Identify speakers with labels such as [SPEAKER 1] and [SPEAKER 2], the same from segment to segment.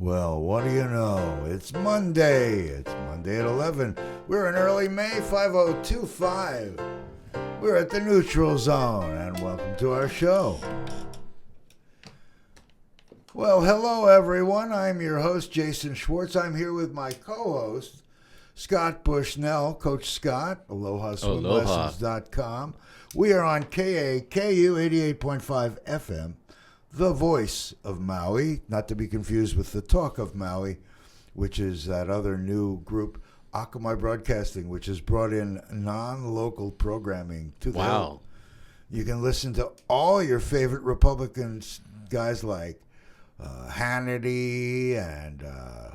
[SPEAKER 1] Well, what do you know? It's Monday. It's Monday at 11. We're in early May, 5025. We're at the neutral zone, and welcome to our show. Well, hello, everyone. I'm your host, Jason Schwartz. I'm here with my co-host, Scott Bushnell, Coach Scott, AlohaSwimLessons.com. We are on KAKU 88.5 FM. The voice of Maui, not to be confused with the talk of Maui, which is that other new group, Akamai Broadcasting, which has brought in non-local programming to the Hill. You can listen to all your favorite Republican guys like Hannity and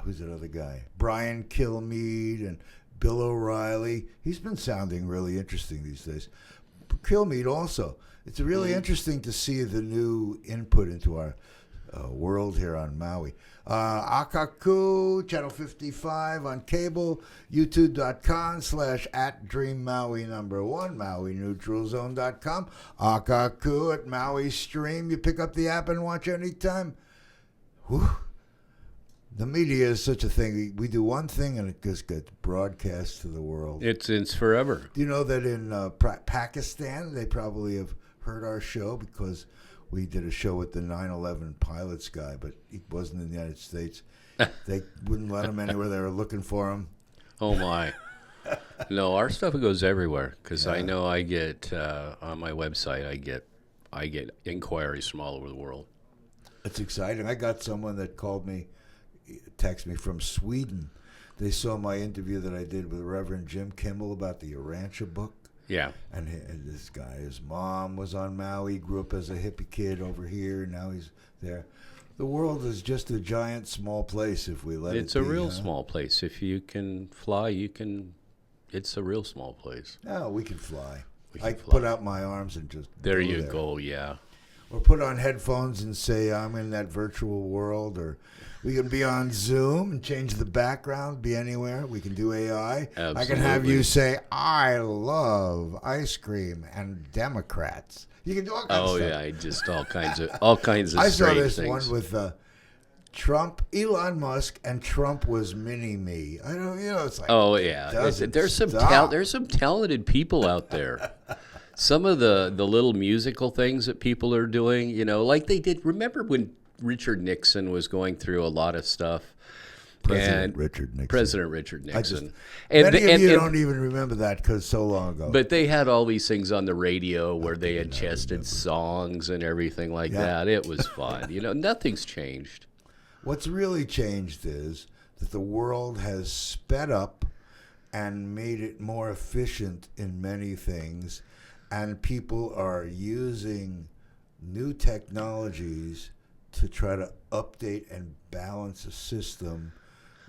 [SPEAKER 1] who's that other guy? Brian Kilmeade and Bill O'Reilly. He's been sounding really interesting these days. Kilmeade also. It's really interesting to see the new input into our world here on Maui. Akaku, Channel 55 on cable, youtube.com/@DreamMaui #1, MauiNeutralZone.com, Akaku at Maui Stream. You pick up the app and watch anytime. Whew. The media is such a thing. We do one thing and it just gets broadcast to the world.
[SPEAKER 2] It's forever.
[SPEAKER 1] Do you know that in Pakistan they probably have heard our show because we did a show with the 9/11 pilots guy, but he wasn't in the United States. They wouldn't let him anywhere. They were looking for him.
[SPEAKER 2] Oh, my. No, our stuff goes everywhere because I know I get, on my website, I get inquiries from all over the world.
[SPEAKER 1] It's exciting. I got someone that called me, texted me from Sweden. They saw my interview that I did with Reverend Jim Kimmel about the Urantia book.
[SPEAKER 2] Yeah.
[SPEAKER 1] And this guy, his mom was on Maui, grew up as a hippie kid over here, now he's there. The world is just a giant small place if we let it be.
[SPEAKER 2] It's a real small place. If you can fly, it's a real small place.
[SPEAKER 1] No, we can fly. I can put out my arms and just
[SPEAKER 2] There you go, yeah.
[SPEAKER 1] Or put on headphones and say I'm in that virtual world, or we can be on Zoom and change the background, be anywhere. We can do AI.
[SPEAKER 2] Absolutely.
[SPEAKER 1] I can have you say, I love ice cream and Democrats. You can do all kinds of stuff.
[SPEAKER 2] Oh, yeah, just all kinds of
[SPEAKER 1] I saw
[SPEAKER 2] strange
[SPEAKER 1] this
[SPEAKER 2] things.
[SPEAKER 1] one with Trump, Elon Musk, and Trump was mini-me. I don't, it's like,
[SPEAKER 2] oh, yeah. There's some talented people out there. Some of the little musical things that people are doing, like they did. Remember when Richard Nixon was going through a lot of stuff?
[SPEAKER 1] President Richard Nixon. Many of you don't even remember that because so long ago.
[SPEAKER 2] But they had all these things on the radio where they had chested songs and everything like that. It was fun. Nothing's changed.
[SPEAKER 1] What's really changed is that the world has sped up and made it more efficient in many things. And people are using new technologies to try to update and balance a system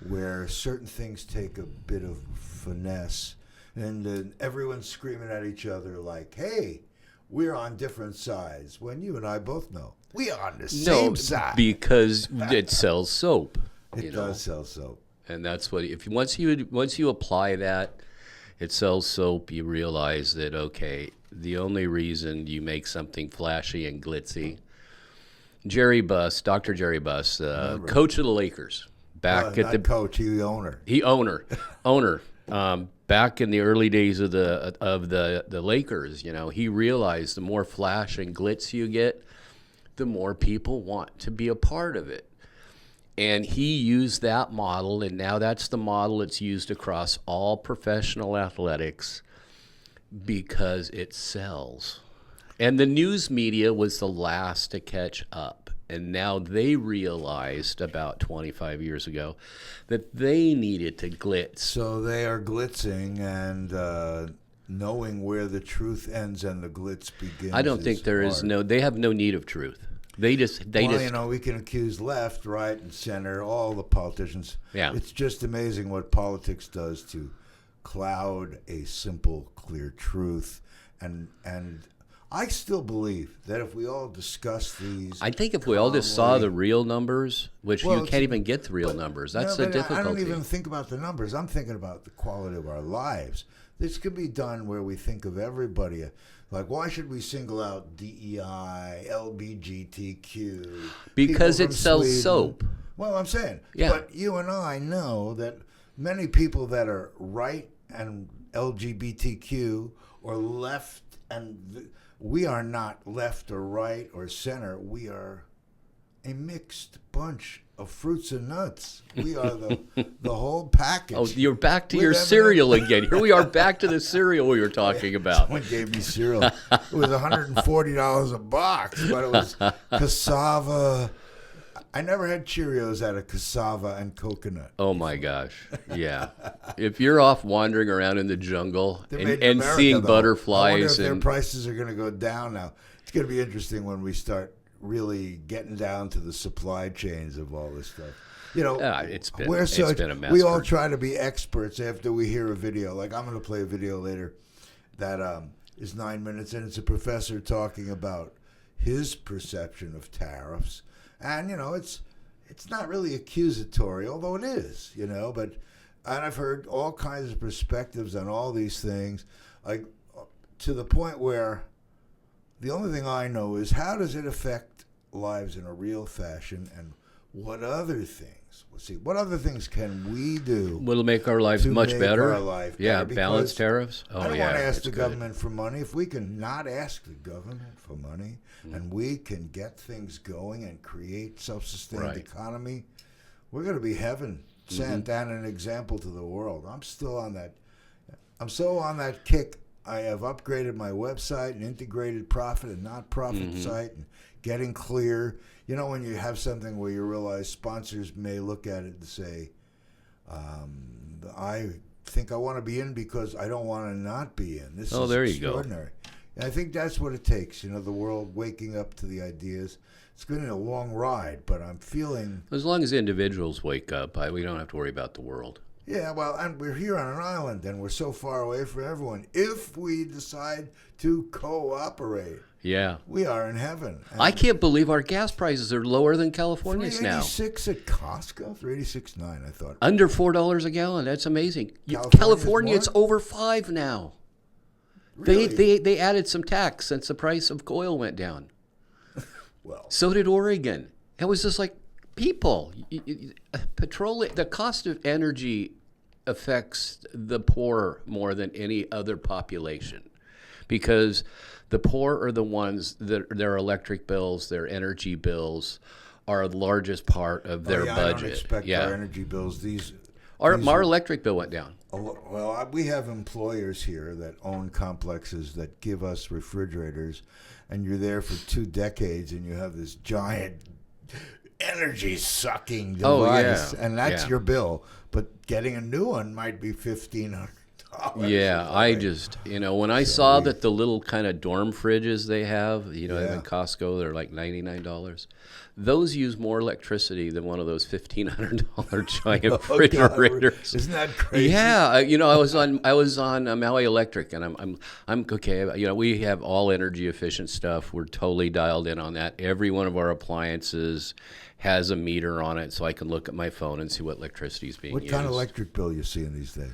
[SPEAKER 1] where certain things take a bit of finesse. And everyone's screaming at each other like, hey, we're on different sides. When you and I both know we are on the same side.
[SPEAKER 2] Because it sells soap.
[SPEAKER 1] It does sell soap.
[SPEAKER 2] And that's what, once you apply that, it sells soap, you realize that, okay, the only reason you make something flashy and glitzy. Dr. Jerry Buss, coach of the Lakers, back at the
[SPEAKER 1] coach, he owner.
[SPEAKER 2] Back in the early days of the Lakers, he realized the more flash and glitz you get, the more people want to be a part of it. And he used that model, and now that's the model that's used across all professional athletics because it sells. And the news media was the last to catch up. And now they realized about 25 years ago that they needed to glitz.
[SPEAKER 1] So they are glitzing and knowing where the truth ends and the glitz begins.
[SPEAKER 2] I don't think they have no need of truth. We
[SPEAKER 1] can accuse left, right, and center, all the politicians.
[SPEAKER 2] Yeah.
[SPEAKER 1] It's just amazing what politics does to cloud a simple, clear truth. And I still believe that if we all discuss these...
[SPEAKER 2] I think if we all just saw the real numbers, which you can't even get the real numbers. That's the difficulty.
[SPEAKER 1] I don't even think about the numbers. I'm thinking about the quality of our lives. This could be done where we think of everybody. Like, why should we single out DEI, LBGTQ?
[SPEAKER 2] Because it sells soap.
[SPEAKER 1] Well, I'm saying,
[SPEAKER 2] Yeah.
[SPEAKER 1] but you and I know that many people that are right and LGBTQ or left, and we are not left or right or center. We are a mixed bunch of fruits and nuts. We are the whole package.
[SPEAKER 2] Oh, you're back to
[SPEAKER 1] With
[SPEAKER 2] your
[SPEAKER 1] evidence-
[SPEAKER 2] cereal again. Here we are back to the cereal we were talking about.
[SPEAKER 1] Someone gave me cereal. It was $140 a box, but it was cassava. I never had Cheerios out of cassava and coconut.
[SPEAKER 2] Oh my gosh. Yeah. If you're off wandering around in the jungle
[SPEAKER 1] They're made
[SPEAKER 2] and,
[SPEAKER 1] in
[SPEAKER 2] and
[SPEAKER 1] America,
[SPEAKER 2] seeing
[SPEAKER 1] though. I wonder
[SPEAKER 2] butterflies
[SPEAKER 1] if their
[SPEAKER 2] and
[SPEAKER 1] prices are going to go down now. It's going to be interesting when we start really getting down to the supply chains of all this stuff. You know,
[SPEAKER 2] it's been a mess.
[SPEAKER 1] we all try to be experts after we hear a video. Like I'm going to play a video later that is 9 minutes, and it's a professor talking about his perception of tariffs. And, you know, it's not really accusatory, although it is, you know. And I've heard all kinds of perspectives on all these things, like to the point where the only thing I know is how does it affect lives in a real fashion, and what other things? Let's see, what other things can we do?
[SPEAKER 2] will make our lives
[SPEAKER 1] to
[SPEAKER 2] much
[SPEAKER 1] make
[SPEAKER 2] better.
[SPEAKER 1] our life
[SPEAKER 2] Yeah,
[SPEAKER 1] better?
[SPEAKER 2] balanced
[SPEAKER 1] Because
[SPEAKER 2] tariffs. Oh,
[SPEAKER 1] I don't
[SPEAKER 2] yeah,
[SPEAKER 1] want to ask
[SPEAKER 2] it's
[SPEAKER 1] the
[SPEAKER 2] good.
[SPEAKER 1] government for money. If we can not ask the government for money and we can get things going and create self-sustained
[SPEAKER 2] Right.
[SPEAKER 1] economy, we're going to be heaven sent and an example to the world. I'm still on that. I'm so on that kick. I have upgraded my website and integrated profit and not profit site and getting clear. You know, when you have something where you realize sponsors may look at it and say, I think I want to be in because I don't want to not be in. This is
[SPEAKER 2] there you go.
[SPEAKER 1] extraordinary. And I think that's what it takes, you know, the world waking up to the ideas. It's been a long ride, but I'm feeling,
[SPEAKER 2] As long as individuals wake up, we don't have to worry about the world.
[SPEAKER 1] yeah, well, and we're here on an island and we're so far away from everyone. If we decide to cooperate,
[SPEAKER 2] Yeah.
[SPEAKER 1] we are in heaven. And
[SPEAKER 2] I can't believe our gas prices are lower than California's now.
[SPEAKER 1] $3.86 at Costco, $3.86.9, I thought.
[SPEAKER 2] Under $4 a gallon. That's amazing.
[SPEAKER 1] California's
[SPEAKER 2] California,
[SPEAKER 1] more?
[SPEAKER 2] it's over $5 now.
[SPEAKER 1] Really?
[SPEAKER 2] They added some tax since the price of oil went down.
[SPEAKER 1] Well,
[SPEAKER 2] So did Oregon. It was just like people. Petroleum. The cost of energy affects the poor more than any other population, because the poor are the ones that their electric bills, their energy bills, are the largest part of their
[SPEAKER 1] I
[SPEAKER 2] budget.
[SPEAKER 1] don't expect our energy bills.
[SPEAKER 2] Our electric bill went down.
[SPEAKER 1] Well, we have employers here that own complexes that give us refrigerators, and you're there for 2 decades, and you have this giant energy-sucking device, and that's
[SPEAKER 2] Yeah.
[SPEAKER 1] your bill. But getting a new one might be $1,500.
[SPEAKER 2] Yeah, I just, when I saw that the little kind of dorm fridges they have,
[SPEAKER 1] Yeah.
[SPEAKER 2] in Costco, they're like $99. Those use more electricity than one of those $1,500 giant refrigerators.
[SPEAKER 1] Isn't that crazy?
[SPEAKER 2] Yeah, I was on Maui Electric, and I'm okay. We have all energy efficient stuff. We're totally dialed in on that. Every one of our appliances has a meter on it, so I can look at my phone and see what electricity is being
[SPEAKER 1] What
[SPEAKER 2] used.
[SPEAKER 1] kind of electric bill you seeing these days?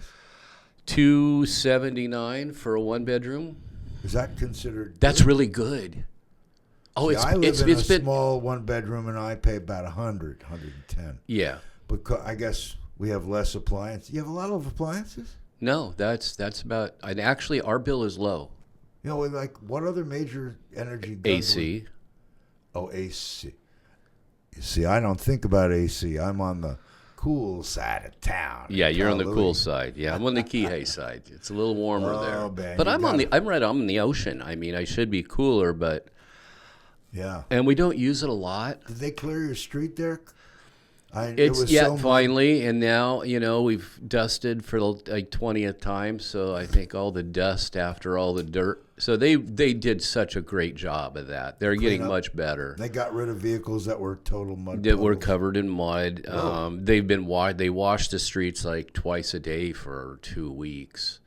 [SPEAKER 2] $279 for a 1-bedroom.
[SPEAKER 1] Is that considered?
[SPEAKER 2] That's really good. Oh,
[SPEAKER 1] See, I live in a
[SPEAKER 2] it's been
[SPEAKER 1] small 1-bedroom, and I pay about 110.
[SPEAKER 2] yeah.
[SPEAKER 1] Because I guess we have less appliances. You have a lot of appliances?
[SPEAKER 2] No, that's about. And actually, our bill is low.
[SPEAKER 1] You know, like what other major energy?
[SPEAKER 2] AC.
[SPEAKER 1] Oh, AC. You see, I don't think about AC. I'm on the cool side of town.
[SPEAKER 2] Yeah, you're on the
[SPEAKER 1] Louis.
[SPEAKER 2] cool side. Yeah, I'm on the Kihei side. It's a little warmer
[SPEAKER 1] Oh,
[SPEAKER 2] there.
[SPEAKER 1] man,
[SPEAKER 2] But
[SPEAKER 1] you
[SPEAKER 2] I'm right on the ocean. I mean, I should be cooler, but
[SPEAKER 1] Yeah.
[SPEAKER 2] and we don't use it a lot.
[SPEAKER 1] Did they clear your street there? It
[SPEAKER 2] It's
[SPEAKER 1] was
[SPEAKER 2] yeah,
[SPEAKER 1] so
[SPEAKER 2] finally, and now we've dusted for the like 20th time. So I think all the dust after all the dirt. So they did such a great job of that. They're getting
[SPEAKER 1] up.
[SPEAKER 2] much better.
[SPEAKER 1] They got rid of vehicles that were total mud.
[SPEAKER 2] That were
[SPEAKER 1] puddles.
[SPEAKER 2] covered in mud. They wash the streets like twice a day for 2 weeks,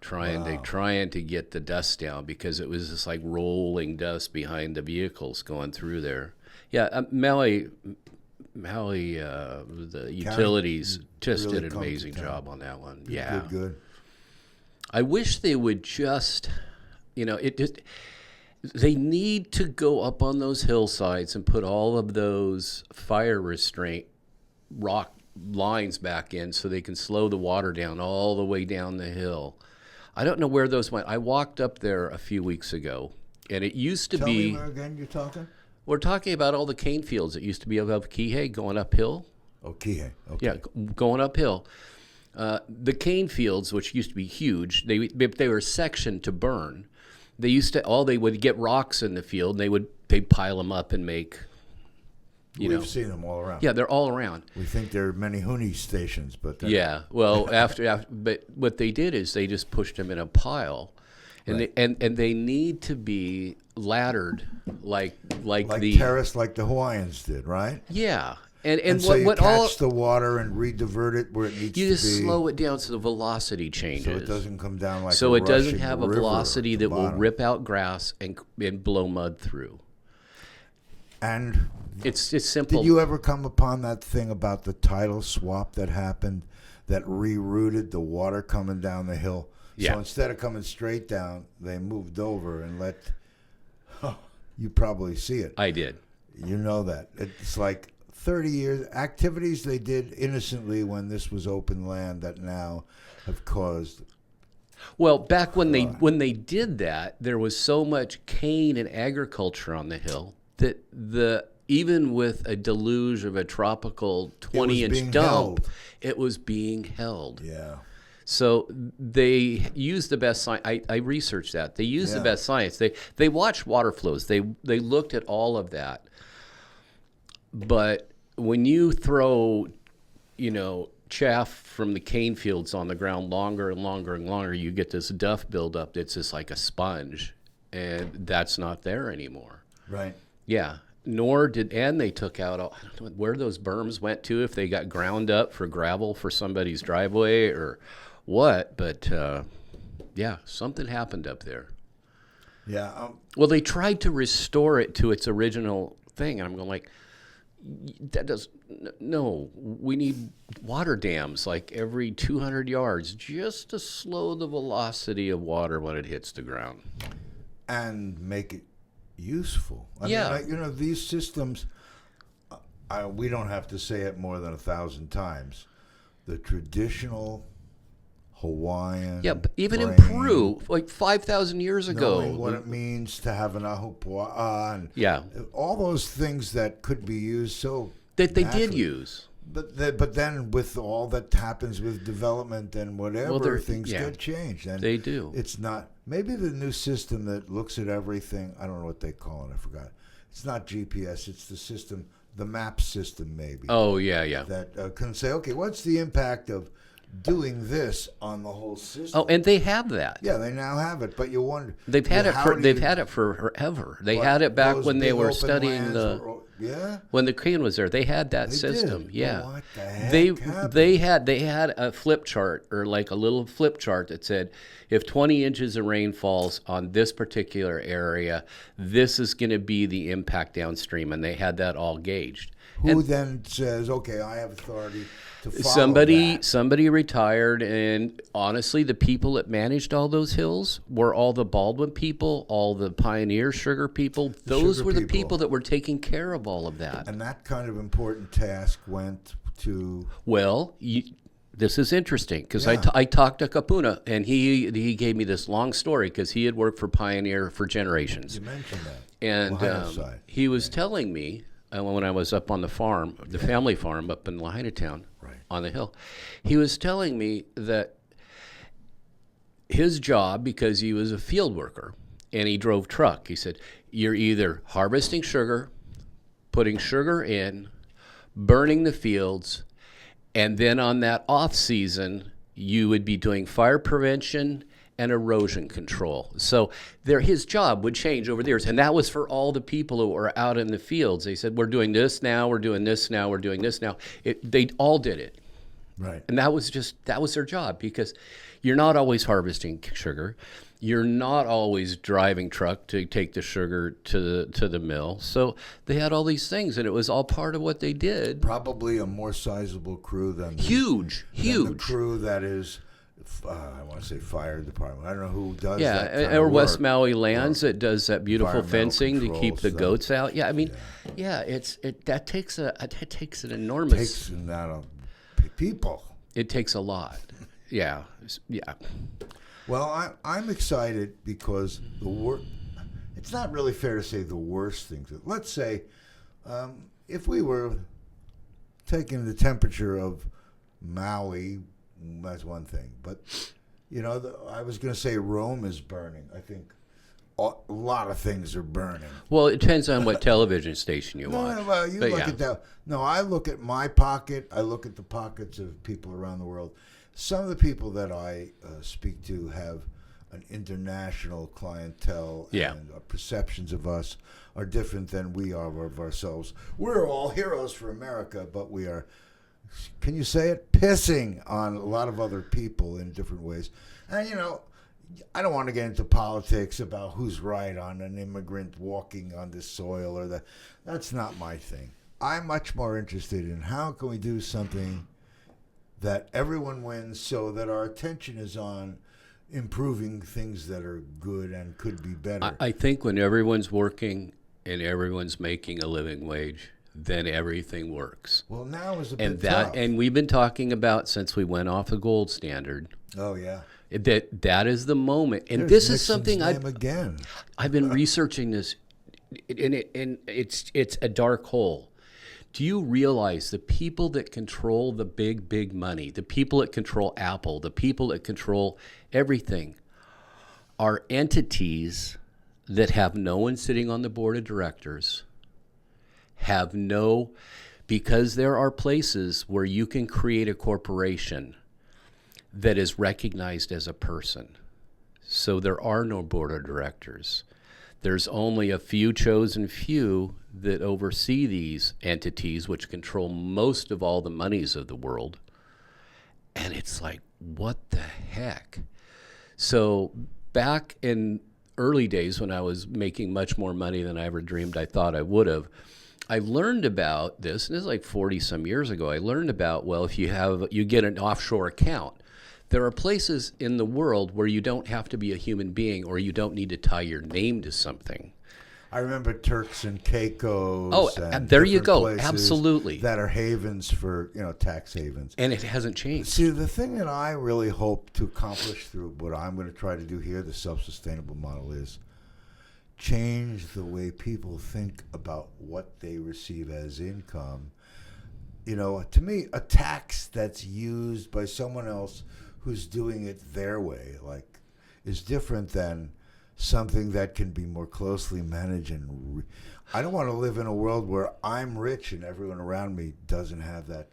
[SPEAKER 2] trying to get the dust down, because it was just like rolling dust behind the vehicles going through there. Yeah, Maui, the utilities just
[SPEAKER 1] really
[SPEAKER 2] did an
[SPEAKER 1] come to
[SPEAKER 2] amazing
[SPEAKER 1] town.
[SPEAKER 2] job on that one. Yeah,
[SPEAKER 1] Good.
[SPEAKER 2] I wish they would just, it just. They need to go up on those hillsides and put all of those fire restraint rock lines back in so they can slow the water down all the way down the hill. I don't know where those went. I walked up there a few weeks ago, and it used to
[SPEAKER 1] Tell
[SPEAKER 2] be.
[SPEAKER 1] me where again you're talking?
[SPEAKER 2] We're talking about all the cane fields that used to be above Kihei going uphill.
[SPEAKER 1] Oh, Kihei. Okay.
[SPEAKER 2] Yeah, going uphill. The cane fields, which used to be huge, they were sectioned to burn. They would get rocks in the field, and they'd pile them up and make.
[SPEAKER 1] We've seen them all around.
[SPEAKER 2] Yeah, they're all around.
[SPEAKER 1] We think there are many Huni stations, but
[SPEAKER 2] Yeah, well, but what they did is they just pushed them in a pile, and
[SPEAKER 1] Right.
[SPEAKER 2] they need to be laddered like
[SPEAKER 1] terrace, like the Hawaiians did, right?
[SPEAKER 2] Yeah, and
[SPEAKER 1] so you
[SPEAKER 2] what
[SPEAKER 1] catch
[SPEAKER 2] all
[SPEAKER 1] the water and re-divert it where it needs
[SPEAKER 2] you
[SPEAKER 1] to
[SPEAKER 2] just
[SPEAKER 1] be,
[SPEAKER 2] slow it down so the velocity changes,
[SPEAKER 1] so it doesn't come down like
[SPEAKER 2] so
[SPEAKER 1] a
[SPEAKER 2] it doesn't
[SPEAKER 1] rushing
[SPEAKER 2] have a
[SPEAKER 1] river
[SPEAKER 2] velocity
[SPEAKER 1] at the
[SPEAKER 2] that will
[SPEAKER 1] bottom.
[SPEAKER 2] rip out grass and blow mud through.
[SPEAKER 1] And
[SPEAKER 2] It's simple.
[SPEAKER 1] did you ever come upon that thing about the tidal swap that happened that rerouted the water coming down the hill?
[SPEAKER 2] Yeah.
[SPEAKER 1] So instead of coming straight down, they moved over and let. You probably see it.
[SPEAKER 2] I did.
[SPEAKER 1] You know that. It's like 30 years. Activities they did innocently when this was open land that now have caused.
[SPEAKER 2] Well, back when they did that, there was so much cane and agriculture on the hill that even with a deluge of a tropical 20-inch
[SPEAKER 1] being
[SPEAKER 2] dump,
[SPEAKER 1] held.
[SPEAKER 2] it was being held.
[SPEAKER 1] Yeah.
[SPEAKER 2] So they used the best science. I researched that. They used the
[SPEAKER 1] Yeah.
[SPEAKER 2] best science. They watched water flows. They looked at all of that. But when you throw, chaff from the cane fields on the ground longer and longer and longer, you get this duff buildup that's just like a sponge, and that's not there anymore.
[SPEAKER 1] Right.
[SPEAKER 2] Yeah. And they took out, I don't know where those berms went to, if they got ground up for gravel for somebody's driveway or what, but yeah, something happened up there.
[SPEAKER 1] Yeah.
[SPEAKER 2] Well, they tried to restore it to its original thing, and I'm going like, no, we need water dams like every 200 yards just to slow the velocity of water when it hits the ground.
[SPEAKER 1] And make it useful. I mean, these systems, we don't have to say it more than 1,000 times. The traditional Hawaiian.
[SPEAKER 2] Yeah, but even in
[SPEAKER 1] brain,
[SPEAKER 2] Peru, like 5,000 years ago.
[SPEAKER 1] knowing what it means to have an ahupua'a and
[SPEAKER 2] Yeah.
[SPEAKER 1] all those things that could be used so
[SPEAKER 2] That they did
[SPEAKER 1] naturally.
[SPEAKER 2] use.
[SPEAKER 1] But then with all that happens with development and whatever, things
[SPEAKER 2] yeah.
[SPEAKER 1] get changed. And
[SPEAKER 2] They do.
[SPEAKER 1] It's not, maybe the new system that looks at everything, I don't know what they call it, I forgot. It's not GPS, it's the system, the map system maybe.
[SPEAKER 2] Oh, yeah.
[SPEAKER 1] That can say, okay, what's the impact of doing this on the whole system?
[SPEAKER 2] Oh, and they have that.
[SPEAKER 1] Yeah, they now have it, but you wonder.
[SPEAKER 2] They've had it
[SPEAKER 1] how
[SPEAKER 2] for
[SPEAKER 1] do
[SPEAKER 2] they've
[SPEAKER 1] you-
[SPEAKER 2] had it for forever. They
[SPEAKER 1] what,
[SPEAKER 2] had it back
[SPEAKER 1] those
[SPEAKER 2] when they
[SPEAKER 1] big
[SPEAKER 2] were
[SPEAKER 1] open
[SPEAKER 2] studying
[SPEAKER 1] lands yeah?
[SPEAKER 2] when the crane was there. They had that
[SPEAKER 1] They
[SPEAKER 2] system.
[SPEAKER 1] did.
[SPEAKER 2] Yeah.
[SPEAKER 1] Well, what the heck
[SPEAKER 2] they
[SPEAKER 1] happened?
[SPEAKER 2] had a flip chart, or like a little flip chart that said if 20 inches of rain falls on this particular area, this is going to be the impact downstream, and they had that all gauged.
[SPEAKER 1] Who then says, okay, I have authority to follow that?
[SPEAKER 2] Somebody retired, and honestly, the people that managed all those hills were all the Baldwin people, all the Pioneer Sugar people. Those
[SPEAKER 1] sugar
[SPEAKER 2] were the
[SPEAKER 1] people.
[SPEAKER 2] people that were taking care of all of that.
[SPEAKER 1] And that kind of important task went to...
[SPEAKER 2] Well, this is interesting because
[SPEAKER 1] Yeah.
[SPEAKER 2] I talked to Kapuna, and he gave me this long story because he had worked for Pioneer for generations.
[SPEAKER 1] You mentioned that.
[SPEAKER 2] And
[SPEAKER 1] Lahaina side.
[SPEAKER 2] he was telling me when I was up on the farm, the family farm up in Lahaina town,
[SPEAKER 1] Right.
[SPEAKER 2] on the hill, he was telling me that his job, because he was a field worker and he drove truck, he said, you're either harvesting sugar, putting sugar in, burning the fields, and then on that off season, you would be doing fire prevention and erosion control. So his job would change over the years. And that was for all the people who were out in the fields. They said, we're doing this now, we're doing this now, we're doing this now. They all did it.
[SPEAKER 1] Right.
[SPEAKER 2] And that was their job, because you're not always harvesting sugar. You're not always driving truck to take the sugar to the mill. So they had all these things, and it was all part of what they did.
[SPEAKER 1] Probably a more sizable crew than
[SPEAKER 2] Huge.
[SPEAKER 1] the crew that is I want to say fire department. I don't know who does
[SPEAKER 2] Yeah,
[SPEAKER 1] that kind
[SPEAKER 2] or
[SPEAKER 1] of
[SPEAKER 2] West
[SPEAKER 1] work.
[SPEAKER 2] Maui Lands that does that beautiful
[SPEAKER 1] Environmental
[SPEAKER 2] fencing to
[SPEAKER 1] control
[SPEAKER 2] keep the
[SPEAKER 1] stuff.
[SPEAKER 2] goats out. Yeah, I mean, that takes an enormous.
[SPEAKER 1] Takes a lot of people.
[SPEAKER 2] It takes a lot. Yeah, yeah.
[SPEAKER 1] Well, I'm excited because it's not really fair to say the worst things. Let's say if we were taking the temperature of Maui, that's one thing. But, I was going to say Rome is burning. I think a lot of things are burning.
[SPEAKER 2] Well, it depends on what television station you watch.
[SPEAKER 1] No, well, you
[SPEAKER 2] But
[SPEAKER 1] look
[SPEAKER 2] yeah.
[SPEAKER 1] at that. No, I look at my pocket. I look at the pockets of people around the world. Some of the people that I speak to have an international clientele,
[SPEAKER 2] Yeah.
[SPEAKER 1] and perceptions of us are different than we are of ourselves. We're all heroes for America, but we are, can you say it, pissing on a lot of other people in different ways. And, I don't want to get into politics about who's right on an immigrant walking on this soil or that. That's not my thing. I'm much more interested in how can we do something that everyone wins so that our attention is on improving things that are good and could be better.
[SPEAKER 2] I think when everyone's working and everyone's making a living wage, then everything works.
[SPEAKER 1] Well, now is a
[SPEAKER 2] And
[SPEAKER 1] bit tough.
[SPEAKER 2] and we've been talking about since we went off the gold standard.
[SPEAKER 1] Oh, yeah.
[SPEAKER 2] That is the moment, and
[SPEAKER 1] There's
[SPEAKER 2] this is
[SPEAKER 1] Nixon's
[SPEAKER 2] something
[SPEAKER 1] name again.
[SPEAKER 2] I've been researching this, and it's a dark hole. Do you realize the people that control the big money, the people that control Apple, the people that control everything, are entities that have no one sitting on the board of directors, because there are places where you can create a corporation that is recognized as a person. So there are no board of directors. There's only a few chosen few that oversee these entities, which control most of all the monies of the world. And it's like, what the heck? So back in early days when I was making much more money than I ever dreamed I thought I would have, I learned about this, and this is like 40 some years ago. I learned about, well, if you get an offshore account, there are places in the world where you don't have to be a human being or you don't need to tie your name to something.
[SPEAKER 1] I remember Turks and Caicos.
[SPEAKER 2] Oh,
[SPEAKER 1] and
[SPEAKER 2] there you
[SPEAKER 1] different
[SPEAKER 2] go.
[SPEAKER 1] places
[SPEAKER 2] Absolutely.
[SPEAKER 1] That are havens for, tax havens.
[SPEAKER 2] And it hasn't changed.
[SPEAKER 1] See, the thing that I really hope to accomplish through what I'm going to try to do here, the self-sustainable model, is change the way people think about what they receive as income. To me, a tax that's used by someone else who's doing it their way, is different than something that can be more closely managed. And I don't want to live in a world where I'm rich and everyone around me doesn't have that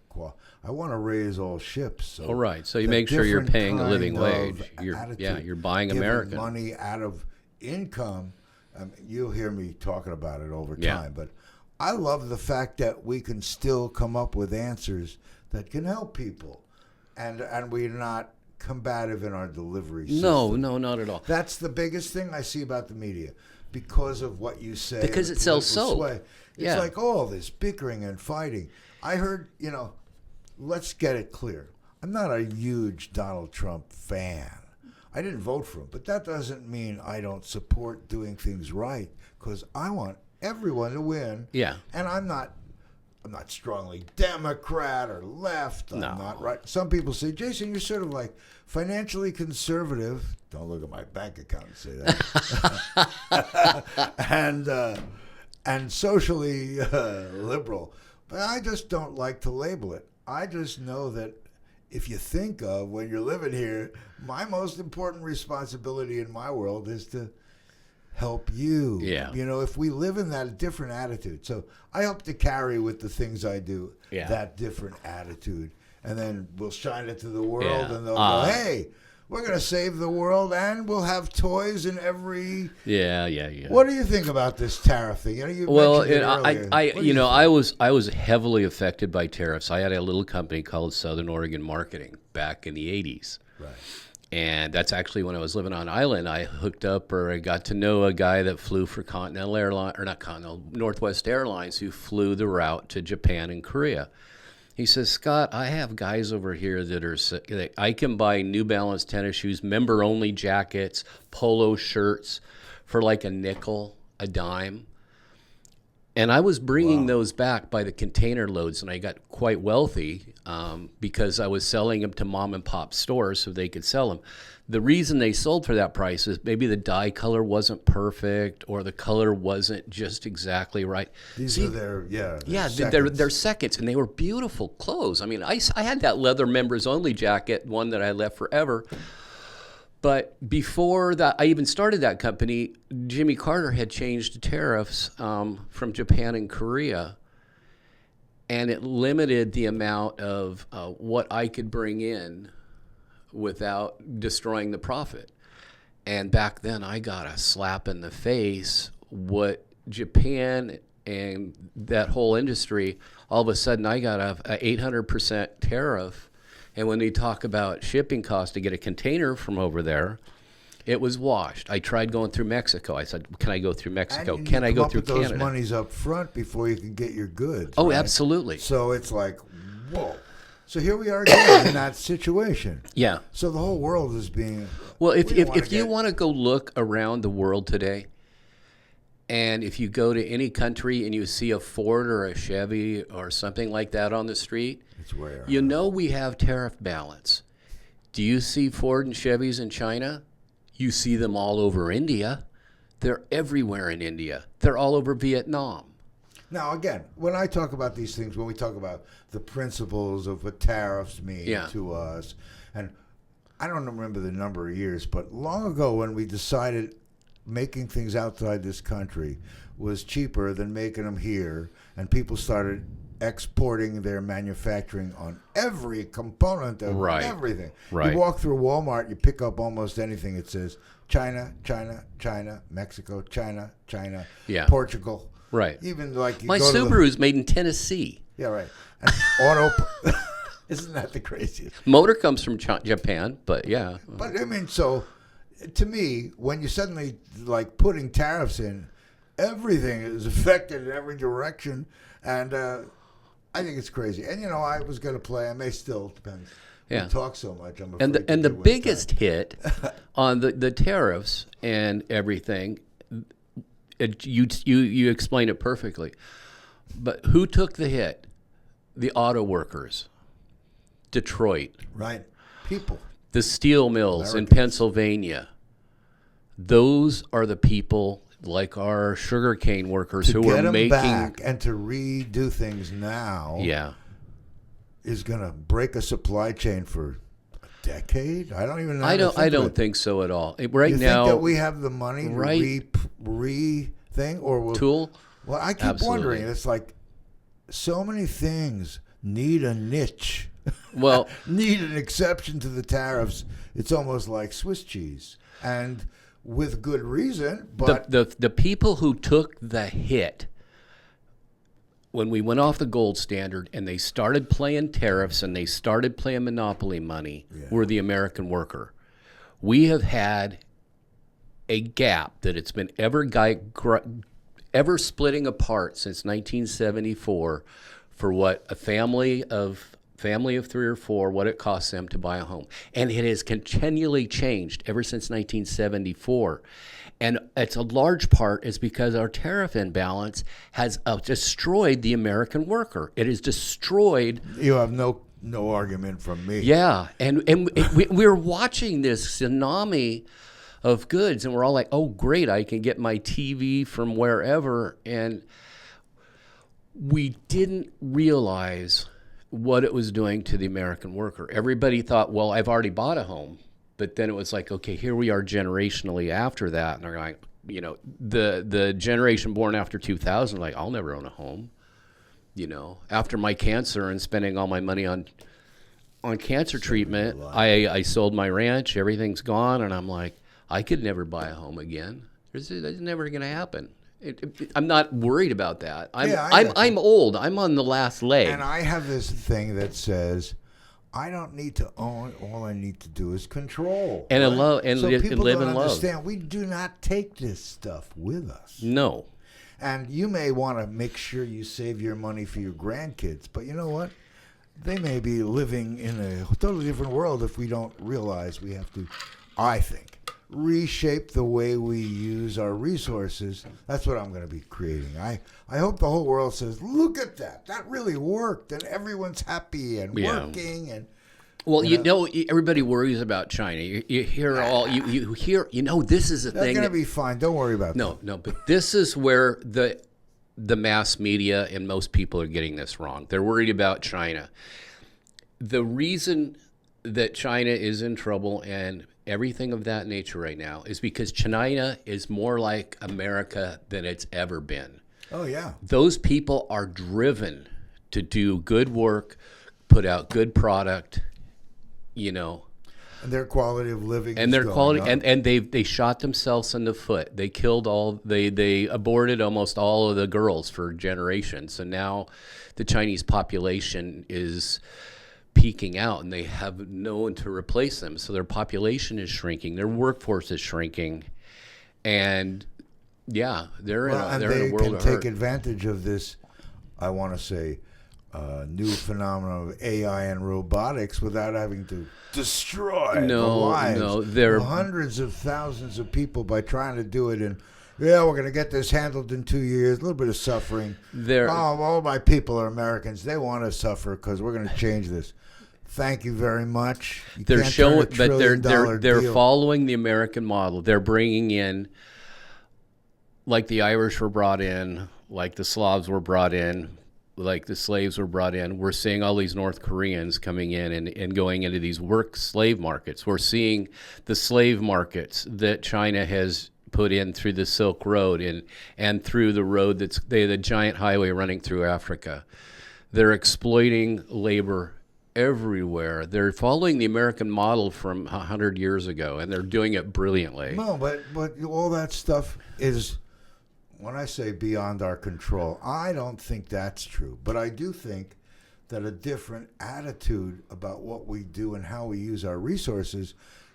[SPEAKER 1] I want to raise all ships. So
[SPEAKER 2] all right. So you make sure you're paying a living wage. You're buying
[SPEAKER 1] giving
[SPEAKER 2] American.
[SPEAKER 1] money out of income. You'll hear me talking about it over
[SPEAKER 2] Yeah.
[SPEAKER 1] time, but I love the fact that we can still come up with answers that can help people, and we're not combative in our delivery system.
[SPEAKER 2] No, not at all.
[SPEAKER 1] That's the biggest thing I see about the media, because of what you say.
[SPEAKER 2] Because
[SPEAKER 1] and
[SPEAKER 2] it sells
[SPEAKER 1] political
[SPEAKER 2] soap.
[SPEAKER 1] sway. It's
[SPEAKER 2] Yeah.
[SPEAKER 1] like all this bickering and fighting. I heard, let's get it clear. I'm not a huge Donald Trump fan. I didn't vote for him, but that doesn't mean I don't support doing things right, because I want everyone to win.
[SPEAKER 2] Yeah.
[SPEAKER 1] And I'm not strongly Democrat or left. I'm not right. Some people say, Jason, you're sort of like financially conservative. Don't look at my bank account and say that. and socially liberal. But I just don't like to label it. I just know that if you think of when you're living here, my most important responsibility in my world is to help you.
[SPEAKER 2] Yeah.
[SPEAKER 1] If we live in that different attitude. So I hope to carry with the things I do that different attitude. And then we'll shine it to the world, and they'll go, hey, we're going to save the world, and we'll have toys in every...
[SPEAKER 2] Yeah.
[SPEAKER 1] What do you think about this tariff thing? You
[SPEAKER 2] Well,
[SPEAKER 1] mentioned it earlier.
[SPEAKER 2] I was heavily affected by tariffs. I had a little company called Southern Oregon Marketing back in the 80s.
[SPEAKER 1] Right.
[SPEAKER 2] And that's actually when I was living on island. I hooked up, or I got to know a guy that flew for Northwest Airlines, who flew the route to Japan and Korea. He says, Scott, I have guys over here that I can buy New Balance tennis shoes, member-only jackets, polo shirts for like a nickel, a dime. And I was bringing those back by the container loads, and I got quite wealthy because I was selling them to mom and pop stores so they could sell them. The reason they sold for that price is maybe the dye color wasn't perfect or the color wasn't just exactly right.
[SPEAKER 1] These are their,
[SPEAKER 2] they're seconds, and they were beautiful clothes. I mean, I had that leather members only jacket, one that I left forever. But before that, I even started that company, Jimmy Carter had changed the tariffs from Japan and Korea, and it limited the amount of what I could bring in without destroying the profit. And back then, I got a slap in the face. What Japan and that whole industry, all of a sudden, I got a 800% tariff. And when they talk about shipping costs to get a container from over there, it was washed. I tried going through Mexico. I said, can I go through Mexico?
[SPEAKER 1] And
[SPEAKER 2] can I go through
[SPEAKER 1] Canada?
[SPEAKER 2] Canada?
[SPEAKER 1] Those monies up front before you can get your goods.
[SPEAKER 2] Oh,
[SPEAKER 1] right?
[SPEAKER 2] absolutely.
[SPEAKER 1] So it's like, whoa. So here we are again in that situation.
[SPEAKER 2] Yeah.
[SPEAKER 1] So the whole world is being...
[SPEAKER 2] Well, if you want to go look around the world today, and if you go to any country and you see a Ford or a Chevy or something like that on the street,
[SPEAKER 1] It's rare.
[SPEAKER 2] you know we have tariff balance. Do you see Ford and Chevys in China? You see them all over India. They're everywhere in India. They're all over Vietnam.
[SPEAKER 1] Now, again, when I talk about these things, when we talk about the principles of what tariffs mean to us, and I don't remember the number of years, but long ago when we decided making things outside this country was cheaper than making them here, and people started exporting their manufacturing on every component of everything.
[SPEAKER 2] Right.
[SPEAKER 1] You walk through Walmart, you pick up almost anything. It says China, China, China, Mexico, China, China, Portugal.
[SPEAKER 2] Right.
[SPEAKER 1] Even like
[SPEAKER 2] my Subaru's made in Tennessee.
[SPEAKER 1] Yeah, right. And auto. Isn't that the craziest?
[SPEAKER 2] Motor comes from Japan, but yeah.
[SPEAKER 1] But I mean, so to me, when you suddenly like putting tariffs in, everything is affected in every direction, and I think it's crazy. And you know, I was going to play. I may still depends.
[SPEAKER 2] Yeah.
[SPEAKER 1] We talk so much. I'm afraid.
[SPEAKER 2] And the biggest hit on the tariffs and everything. You explain it perfectly, but who took the hit? The auto workers, Detroit,
[SPEAKER 1] right? People,
[SPEAKER 2] the steel mills
[SPEAKER 1] Americans.
[SPEAKER 2] in Pennsylvania. Those are the people like our sugarcane workers
[SPEAKER 1] to
[SPEAKER 2] who
[SPEAKER 1] get
[SPEAKER 2] are
[SPEAKER 1] them
[SPEAKER 2] making
[SPEAKER 1] back and to redo things now.
[SPEAKER 2] Yeah,
[SPEAKER 1] is going to break a supply chain for a decade. I don't even know.
[SPEAKER 2] I don't think so at all. Right
[SPEAKER 1] you
[SPEAKER 2] now,
[SPEAKER 1] think that we have the money to thing or we'll,
[SPEAKER 2] tool?
[SPEAKER 1] Well, I keep wondering. It's like so many things need a niche.
[SPEAKER 2] Well,
[SPEAKER 1] need an exception to the tariffs. It's almost like Swiss cheese, and with good reason. But
[SPEAKER 2] the people who took the hit when we went off the gold standard and they started playing tariffs and they started playing monopoly money were the American worker. We have had a gap that it's been ever splitting apart since 1974 for what a family of 3 or 4, what it costs them to buy a home. And it has continually changed ever since 1974. And it's a large part is because our tariff imbalance has destroyed the American worker. It has destroyed.
[SPEAKER 1] You have no argument from me.
[SPEAKER 2] Yeah, and we're watching this tsunami of goods, and we're all like, "Oh, great! I can get my TV from wherever." And we didn't realize what it was doing to the American worker. Everybody thought, "Well, I've already bought a home." But then it was like, okay, here we are generationally after that. And they're like, you know, the generation born after 2000, like, I'll never own a home. You know, after my cancer and spending all my money on cancer treatment, I sold my ranch, everything's gone. And I'm like, I could never buy a home again. That's never going to happen. I'm not worried about that. I'm old. I'm on the last leg.
[SPEAKER 1] And I have this thing that says, I don't need to own. All I need to do is control.
[SPEAKER 2] And
[SPEAKER 1] right?
[SPEAKER 2] live and live and love.
[SPEAKER 1] Understand? We do not take this stuff with us.
[SPEAKER 2] No.
[SPEAKER 1] And you may want to make sure you save your money for your grandkids. But you know what? they may be living in a totally different world if we don't realize we have to, I think, reshape the way we use our resources. That's what I'm going to be creating. I hope the whole world says, look at that. That really worked. And everyone's happy and working. And
[SPEAKER 2] well, everybody worries about China. You hear you hear, this is a thing.
[SPEAKER 1] They're going to be fine. Don't worry about that.
[SPEAKER 2] No, but this is where the mass media and most people are getting this wrong. They're worried about China. The reason that China is in trouble and everything of that nature right now is because China is more like America than it's ever been.
[SPEAKER 1] Oh, yeah.
[SPEAKER 2] Those people are driven to do good work, put out good product,
[SPEAKER 1] And their quality of living
[SPEAKER 2] and
[SPEAKER 1] is
[SPEAKER 2] their quality,
[SPEAKER 1] going up.
[SPEAKER 2] and they shot themselves in the foot. They killed they aborted almost all of the girls for generations, and now the Chinese population is peaking out, and they have no one to replace them. So their population is shrinking, their workforce is shrinking, and they're in a world of hurt.
[SPEAKER 1] They can take advantage of this. I want to say. New phenomenon of AI and robotics without having to destroy the lives of hundreds of thousands of people by trying to do it. And we're going to get this handled in 2 years. A little bit of suffering. All my people are Americans. They want to suffer because we're going to change this. Thank you very much.
[SPEAKER 2] They're showing, but they're following the American model. They're bringing in, like the Irish were brought in, like the Slavs were brought in. Like the slaves were brought in. We're seeing all these North Koreans coming in and going into these slave markets. We're seeing the slave markets that China has put in through the Silk Road and through the road that's the giant highway running through Africa. They're exploiting labor everywhere. They're following the American model from 100 years ago, and they're doing it brilliantly.
[SPEAKER 1] No, but all that stuff is... When I say beyond our control, I don't think that's true. But I do think that a different attitude about what we do and how we use our resources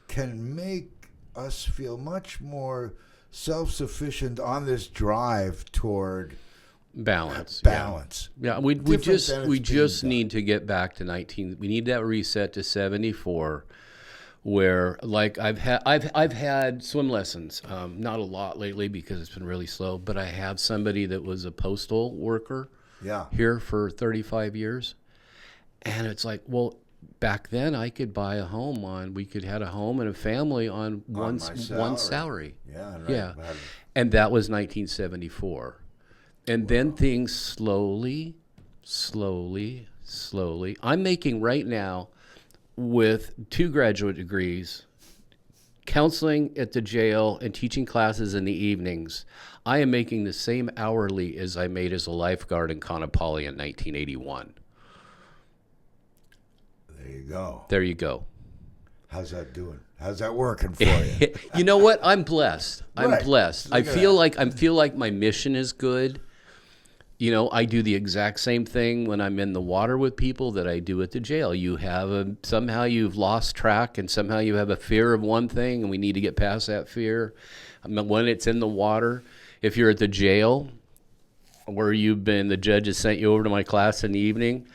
[SPEAKER 1] can make us feel much more self-sufficient on this drive toward
[SPEAKER 2] balance. Yeah, we just need to get back to 19. We need that reset to 74. Where like I've had swim lessons, not a lot lately because it's been really slow, but I have somebody that was a postal worker here for 35 years. And it's like, well, back then I could buy a home we could have a home and a family on one salary.
[SPEAKER 1] Yeah. Right.
[SPEAKER 2] Yeah. And that was 1974. And then things slowly, I'm making right now, with 2 graduate degrees, counseling at the jail and teaching classes in the evenings, I am making the same hourly as I made as a lifeguard in Kaanapali in 1981.
[SPEAKER 1] There you go. How's that doing? How's that working for you?
[SPEAKER 2] You know what? I'm blessed.
[SPEAKER 1] Right.
[SPEAKER 2] Blessed. I feel like my mission is good. I do the exact same thing when I'm in the water with people that I do at the jail. Somehow you've lost track, and somehow you have a fear of one thing, and we need to get past that fear. When it's in the water, if you're at the jail where the judge has sent you over to my class in the evening,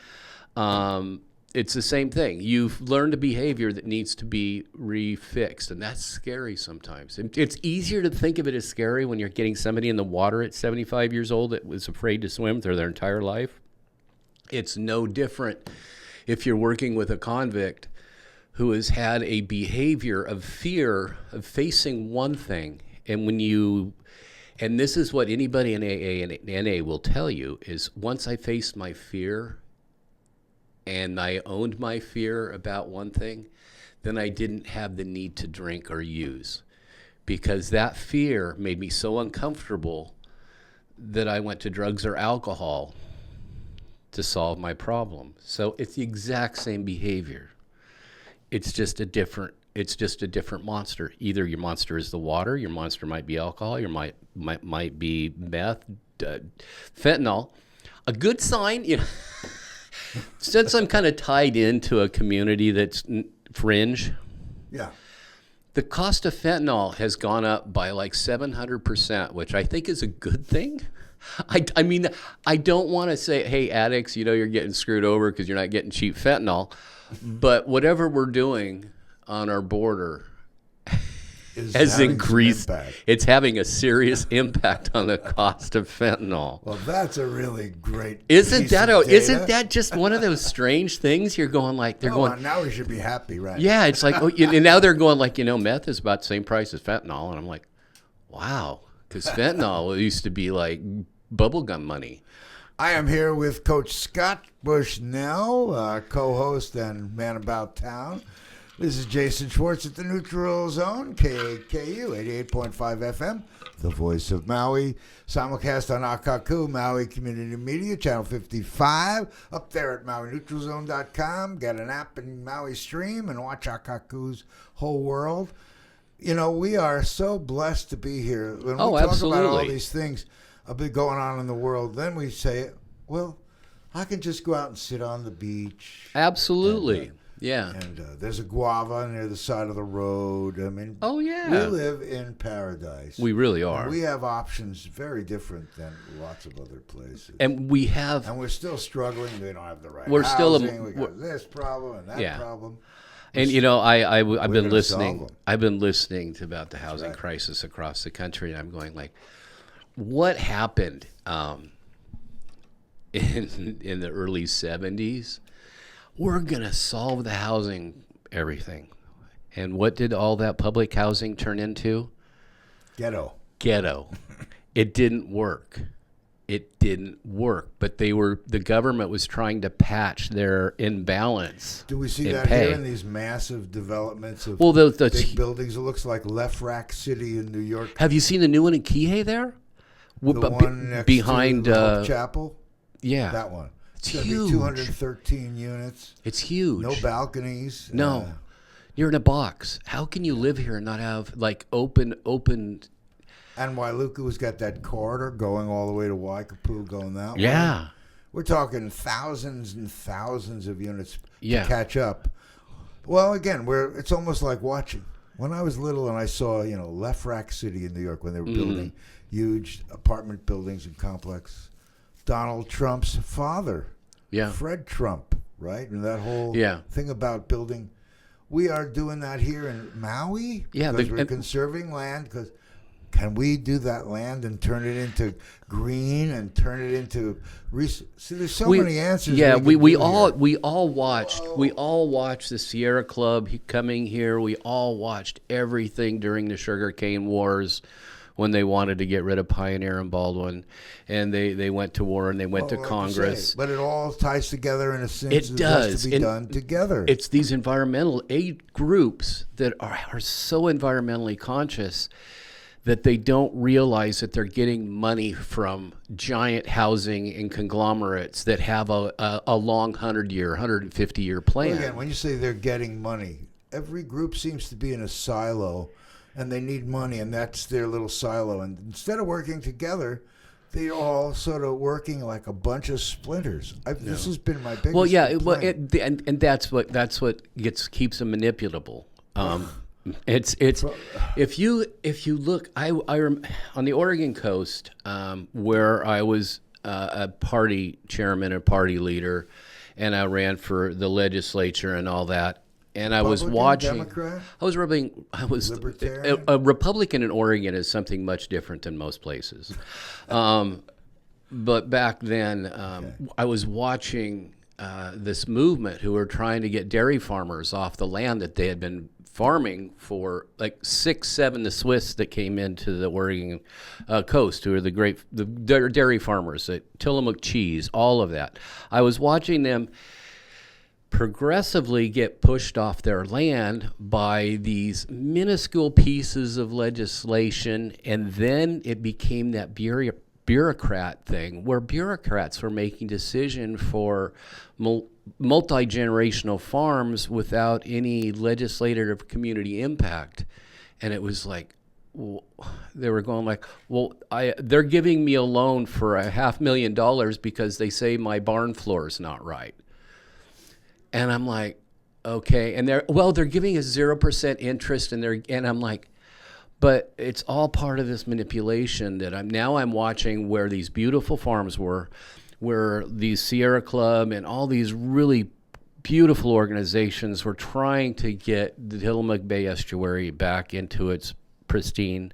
[SPEAKER 2] it's the same thing. You've learned a behavior that needs to be refixed, and that's scary sometimes. It's easier to think of it as scary when you're getting somebody in the water at 75 years old that was afraid to swim through their entire life. It's no different if you're working with a convict who has had a behavior of fear of facing one thing. And this is what anybody in AA and NA will tell you, is once I faced my fear and I owned my fear about one thing, then I didn't have the need to drink or use, because that fear made me so uncomfortable that I went to drugs or alcohol to solve my problem. So it's the exact same behavior. It's just a different monster. Either your monster is the water, your monster might be alcohol, your might be meth, fentanyl. A good sign, since I'm kind of tied into a community that's fringe, the cost of fentanyl has gone up by like 700%, which I think is a good thing. I mean, I don't want to say, hey, addicts, you're getting screwed over because you're not getting cheap fentanyl. But whatever we're doing on our border has increased. It's having a serious impact on the cost of fentanyl.
[SPEAKER 1] Well, that's a really great.
[SPEAKER 2] Isn't that just one of those strange things? You're going like
[SPEAKER 1] now we should be happy, right?
[SPEAKER 2] Yeah, it's like and now they're going like meth is about the same price as fentanyl, and I'm like, wow, because fentanyl used to be like bubblegum money.
[SPEAKER 1] I am here with Coach Scott Bushnell, co-host and man about town. This is Jason Schwartz at the Neutral Zone, KAKU 88.5 FM, the voice of Maui. Simulcast on Akaku, Maui Community Media, Channel 55, up there at MauiNeutralZone.com. Get an app in Maui Stream and watch Akaku's whole world. We are so blessed to be here. When we talk
[SPEAKER 2] absolutely.
[SPEAKER 1] about all these things been going on in the world, then we say, well, I can just go out and sit on the beach.
[SPEAKER 2] Absolutely. Yeah.
[SPEAKER 1] And there's a guava near the side of the road. I mean, we live in paradise.
[SPEAKER 2] We really are.
[SPEAKER 1] And we have options very different than lots of other places.
[SPEAKER 2] And we're
[SPEAKER 1] still struggling. We don't have the right
[SPEAKER 2] we're
[SPEAKER 1] housing.
[SPEAKER 2] Still
[SPEAKER 1] we got this problem and that problem.
[SPEAKER 2] And I've been listening. I've been listening to about the housing crisis across the country, and I'm going like, what happened in the early 70s? We're gonna solve the housing everything, and what did all that public housing turn into?
[SPEAKER 1] Ghetto.
[SPEAKER 2] It didn't work. But the government was trying to patch their imbalance.
[SPEAKER 1] Do we see that here in these massive developments of big buildings? It looks like Left Rack City in New York.
[SPEAKER 2] Have you seen the new one in Kihei there?
[SPEAKER 1] The one next behind to the Hope Chapel?
[SPEAKER 2] Yeah.
[SPEAKER 1] That one.
[SPEAKER 2] It's
[SPEAKER 1] huge. 213 units.
[SPEAKER 2] It's huge.
[SPEAKER 1] No balconies.
[SPEAKER 2] No. You're in a box. How can you live here and not have like open?
[SPEAKER 1] And Wailuku's got that corridor going all the way to Waikapu, going that way.
[SPEAKER 2] Yeah.
[SPEAKER 1] We're talking thousands and thousands of units to catch up. Well, again, it's almost like watching. When I was little and I saw, Left Rack City in New York when they were building huge apartment buildings and complexes. Donald Trump's father, Fred Trump, right? And that whole thing about building. We are doing that here in Maui because we're conserving land. Because can we do that land and turn it into green and turn it into? See, there's so many answers.
[SPEAKER 2] Yeah, we all watched the Sierra Club coming here. We all watched everything during the sugarcane wars. When they wanted to get rid of Pioneer and Baldwin, and they went to war and they went to Congress.
[SPEAKER 1] But it all ties together in a sense.
[SPEAKER 2] It does.
[SPEAKER 1] It has to be done together.
[SPEAKER 2] It's these environmental aid groups that are so environmentally conscious that they don't realize that they're getting money from giant housing and conglomerates that have a long 100-year, 150-year plan.
[SPEAKER 1] Well, again, when you say they're getting money, every group seems to be in a silo. And they need money, and that's their little silo. And instead of working together, they're all sort of working like a bunch of splinters. This has been my biggest complaint.
[SPEAKER 2] And that's what keeps them manipulable. It's if you look, I on the Oregon coast where I was a party chairman, a party leader, and I ran for the legislature and all that. And I was watching.
[SPEAKER 1] Democrat?
[SPEAKER 2] I was
[SPEAKER 1] Libertarian?
[SPEAKER 2] A Republican in Oregon is something much different than most places. But back then, I was watching this movement who were trying to get dairy farmers off the land that they had been farming for like 6, 7. The Swiss that came into the Oregon coast, who are the dairy farmers at Tillamook cheese, all of that. I was watching them progressively get pushed off their land by these minuscule pieces of legislation, and then it became that bureaucrat thing where bureaucrats were making decisions for multi-generational farms without any legislative community impact. And it was like, they were going like, well, they're giving me a loan for $500,000 because they say my barn floor is not right. And I'm like, okay. And they're giving us 0% interest, and I'm like, But it's all part of this manipulation that I'm watching where these beautiful farms were, where these Sierra Club and all these really beautiful organizations were trying to get the Tillamook Bay Estuary back into its pristine.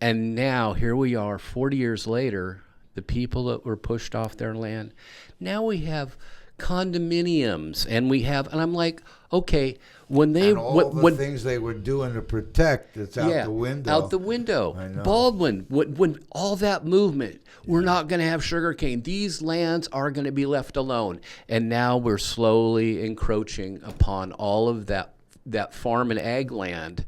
[SPEAKER 2] And now here we are 40 years later, the people that were pushed off their land. Now we have condominiums and I'm like, okay, when they
[SPEAKER 1] and all the things they were doing to protect, it's out the window.
[SPEAKER 2] Out the window.
[SPEAKER 1] I know.
[SPEAKER 2] Baldwin, when all that movement, we're not going to have sugarcane. These lands are going to be left alone. And now we're slowly encroaching upon all of that farm and ag land,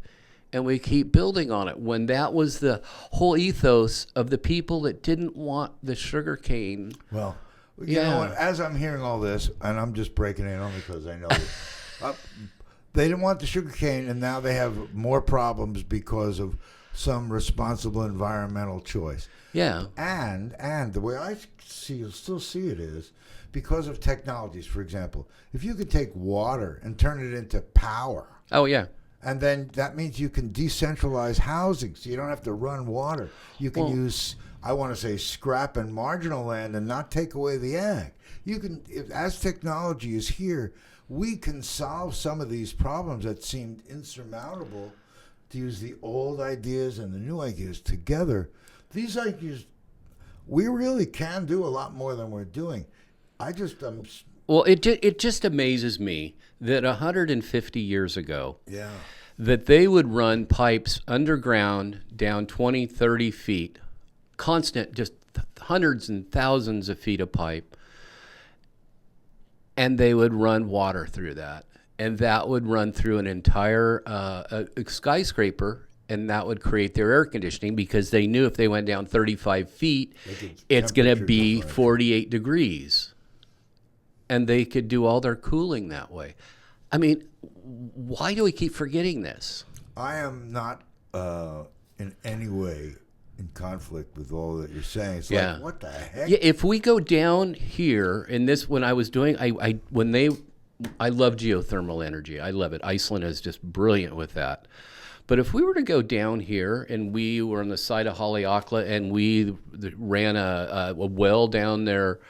[SPEAKER 2] and we keep building on it. When that was the whole ethos of the people that didn't want the sugarcane.
[SPEAKER 1] Well, you know what? As I'm hearing all this, and I'm just breaking it only because I know they didn't want the sugarcane, and now they have more problems because of some responsible environmental choice.
[SPEAKER 2] Yeah.
[SPEAKER 1] And the way I still see it is because of technologies. For example, if you could take water and turn it into power.
[SPEAKER 2] Oh, yeah.
[SPEAKER 1] And then that means you can decentralize housing, so you don't have to run water. You can use, I want to say, scrap and marginal land and not take away the ag. You can, as technology is here, we can solve some of these problems that seemed insurmountable, to use the old ideas and the new ideas together. These ideas, we really can do a lot more than we're doing.
[SPEAKER 2] Well, it just amazes me that 150 years ago, that they would run pipes underground down 20, 30 feet, constant, just hundreds and thousands of feet of pipe, and they would run water through that. And that would run through an entire skyscraper, and that would create their air conditioning, because they knew if they went down 35 feet, it's going to be 48 degrees. And they could do all their cooling that way. I mean, why do we keep forgetting this?
[SPEAKER 1] I am not in any way in conflict with all that you're saying. It's like, what the heck?
[SPEAKER 2] Yeah, if we go down here, in this, when I was doing, I love geothermal energy. I love it. Iceland is just brilliant with that. But if we were to go down here and we were on the side of Haleakala and we ran a well down there,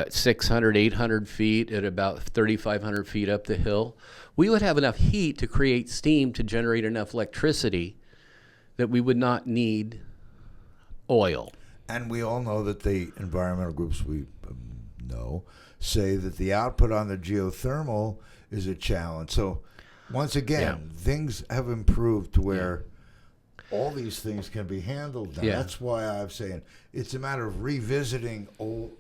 [SPEAKER 2] 600, 800 feet at about 3,500 feet up the hill, we would have enough heat to create steam to generate enough electricity that we would not need oil.
[SPEAKER 1] And we all know that the environmental groups we know say that the output on the geothermal is a challenge. So once again, things have improved to where all these things can be handled now. That's why I'm saying it's a matter of revisiting old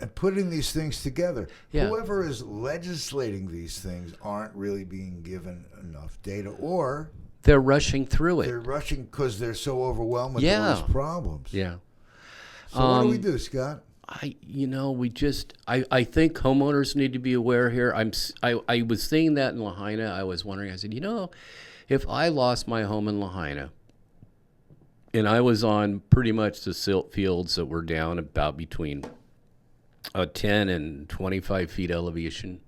[SPEAKER 1] and putting these things together. Whoever is legislating these things aren't really being given enough data, or
[SPEAKER 2] they're rushing through it.
[SPEAKER 1] They're rushing because they're so overwhelmed with all these problems.
[SPEAKER 2] Yeah.
[SPEAKER 1] So what do we do, Scott?
[SPEAKER 2] I think homeowners need to be aware here. I was seeing that in Lahaina. I was wondering, I said, if I lost my home in Lahaina and I was on pretty much the silt fields that were down about between 10 and 25 feet elevation,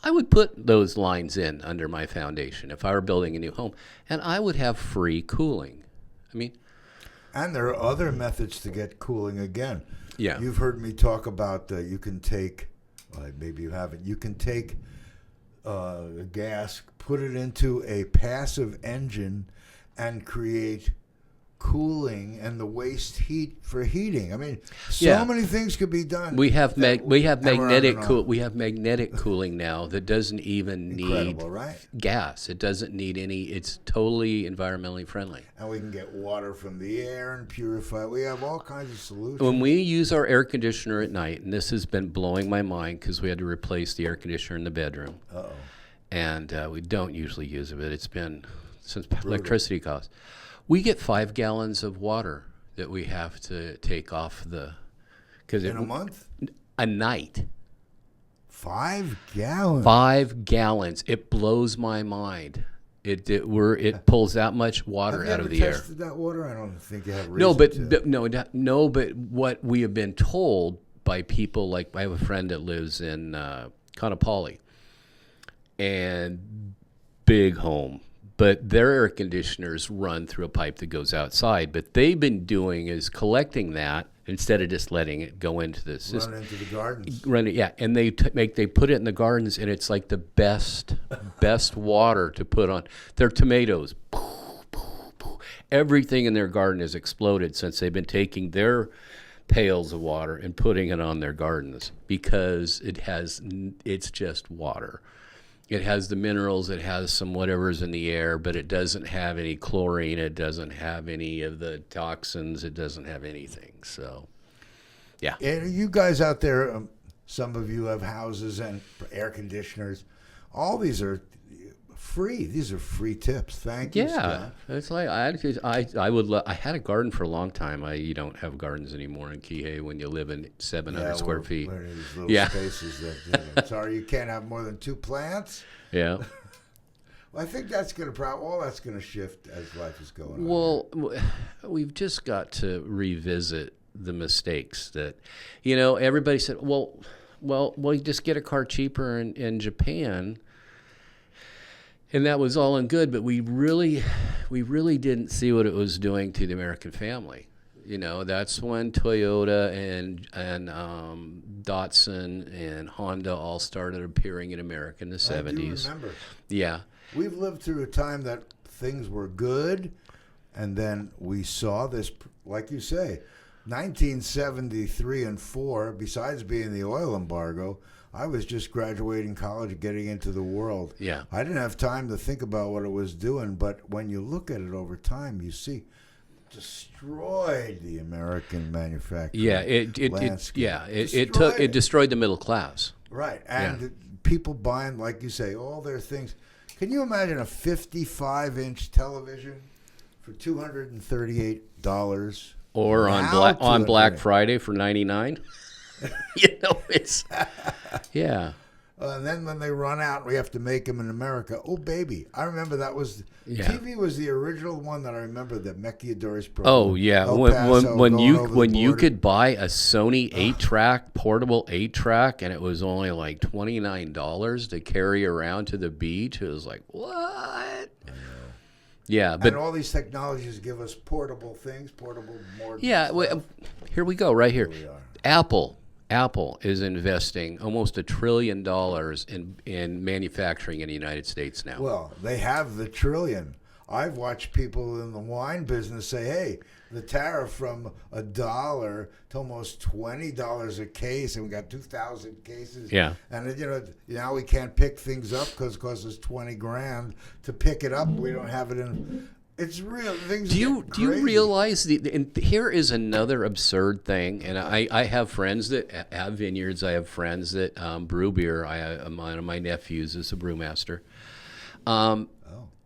[SPEAKER 2] I would put those lines in under my foundation if I were building a new home, and I would have free cooling.
[SPEAKER 1] And there are other methods to get cooling again.
[SPEAKER 2] Yeah.
[SPEAKER 1] You've heard me talk about you can take, maybe you haven't, you can take gas, put it into a passive engine, and create cooling and the waste heat for heating. So many things could be done.
[SPEAKER 2] We have magnetic cooling now that doesn't even need gas. It doesn't need any. It's totally environmentally friendly.
[SPEAKER 1] And we can get water from the air and purify. We have all kinds of solutions.
[SPEAKER 2] When we use our air conditioner at night, and this has been blowing my mind because we had to replace the air conditioner in the bedroom. And we don't usually use it, but it's been since electricity costs. We get 5 gallons of water that we have to take off
[SPEAKER 1] in a month?
[SPEAKER 2] A night.
[SPEAKER 1] 5 gallons?
[SPEAKER 2] 5 gallons. It blows my mind. It pulls that much water out of the air.
[SPEAKER 1] Have you ever tested that water? I don't think you have reason
[SPEAKER 2] to. But what we have been told by people, like I have a friend that lives in Kaanapali, and big home, but their air conditioners run through a pipe that goes outside. But they've been doing is collecting that instead of just letting it go into the system.
[SPEAKER 1] Run into the gardens.
[SPEAKER 2] Yeah, and they put it in the gardens, and it's like the best water to put on their tomatoes. Everything in their garden has exploded since they've been taking their pails of water and putting it on their gardens, because it's just water. It has the minerals, it has some whatever's in the air, but it doesn't have any chlorine, it doesn't have any of the toxins, it doesn't have anything. So, yeah.
[SPEAKER 1] And you guys out there, some of you have houses and air conditioners. All these are free. These are free tips. Thank you, Scott.
[SPEAKER 2] It's like I had a garden for a long time. You don't have gardens anymore in Kihei when you live in 700 square feet.
[SPEAKER 1] We're in these little spaces that, sorry, you can't have more than 2 plants.
[SPEAKER 2] Yeah.
[SPEAKER 1] Well, I think that's going to all that's going to shift as life is going on.
[SPEAKER 2] Well, we've just got to revisit the mistakes that, everybody said, well, you just get a car cheaper in Japan. And that was all and good, but we really didn't see what it was doing to the American family. That's when Toyota and Datsun and Honda all started appearing in America in the 70s. I do
[SPEAKER 1] remember.
[SPEAKER 2] Yeah.
[SPEAKER 1] We've lived through a time that things were good, and then we saw this, like you say, 1973 and 4, besides being the oil embargo, I was just graduating college, getting into the world.
[SPEAKER 2] Yeah.
[SPEAKER 1] I didn't have time to think about what it was doing, but when you look at it over time, you see destroyed the American manufacturing landscape.
[SPEAKER 2] It destroyed the middle class.
[SPEAKER 1] Right. And people buying, like you say, all their things. Can you imagine a 55-inch television for $238?
[SPEAKER 2] Or on Black Friday for $99? It's
[SPEAKER 1] and then when they run out, we have to make them in America. Oh, baby. I remember that was TV was the original one that I remember, the Maquiadores program.
[SPEAKER 2] Oh, yeah. When you could buy a Sony 8-track, portable 8-track, and it was only like $29 to carry around to the beach, it was like, what? Yeah, but
[SPEAKER 1] and all these technologies give us portable things, more.
[SPEAKER 2] Yeah, here we go, right here. Apple is investing almost $1 trillion in manufacturing in the United States now.
[SPEAKER 1] Well, they have the trillion. I've watched people in the wine business say, "Hey, the tariff from $1 to almost $20 a case, and we got 2,000 cases."
[SPEAKER 2] Yeah,
[SPEAKER 1] and now we can't pick things up because it costs us $20,000 to pick it up. We don't have it in. It's real. Things.
[SPEAKER 2] Do you realize and here is another absurd thing? And I have friends that have vineyards. I have friends that brew beer. One of my nephews is a brewmaster.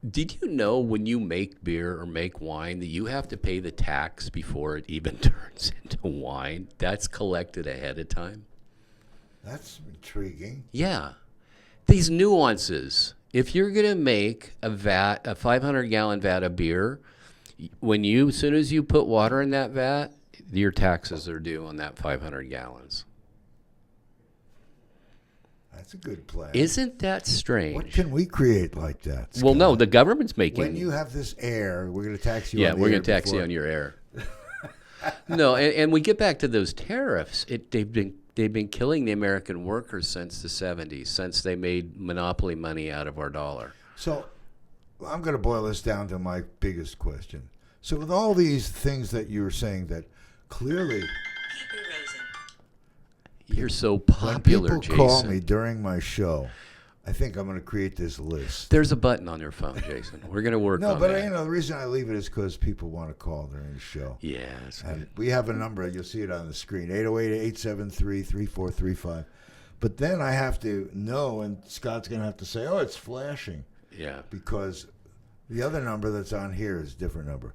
[SPEAKER 2] Did you know when you make beer or make wine that you have to pay the tax before it even turns into wine? That's collected ahead of time.
[SPEAKER 1] That's intriguing.
[SPEAKER 2] Yeah, these nuances. If you're going to make a 500-gallon vat of beer, as soon as you put water in that vat, your taxes are due on that 500 gallons.
[SPEAKER 1] That's a good plan.
[SPEAKER 2] Isn't that strange?
[SPEAKER 1] What can we create like that, Scott?
[SPEAKER 2] Well, no, the government's making.
[SPEAKER 1] When you have this air, we're going to tax you.
[SPEAKER 2] Yeah, we're going to tax you on your air. No, and we get back to those tariffs. They've been killing the American workers since the 70s, since they made monopoly money out of our dollar.
[SPEAKER 1] So I'm going to boil this down to my biggest question. So with all these things that you were saying that clearly...
[SPEAKER 2] You're so popular,
[SPEAKER 1] when
[SPEAKER 2] Jason.
[SPEAKER 1] People call me during my show, I think I'm going to create this list.
[SPEAKER 2] There's a button on your phone, Jason. We're going to work on that.
[SPEAKER 1] No, but the reason I leave it is because people want to call during the show.
[SPEAKER 2] Yeah, that's
[SPEAKER 1] and
[SPEAKER 2] good.
[SPEAKER 1] We have a number. You'll see it on the screen, 808-873-3435. But then I have to know, and Scott's going to have to say, oh, it's flashing.
[SPEAKER 2] Yeah.
[SPEAKER 1] Because the other number that's on here is a different number.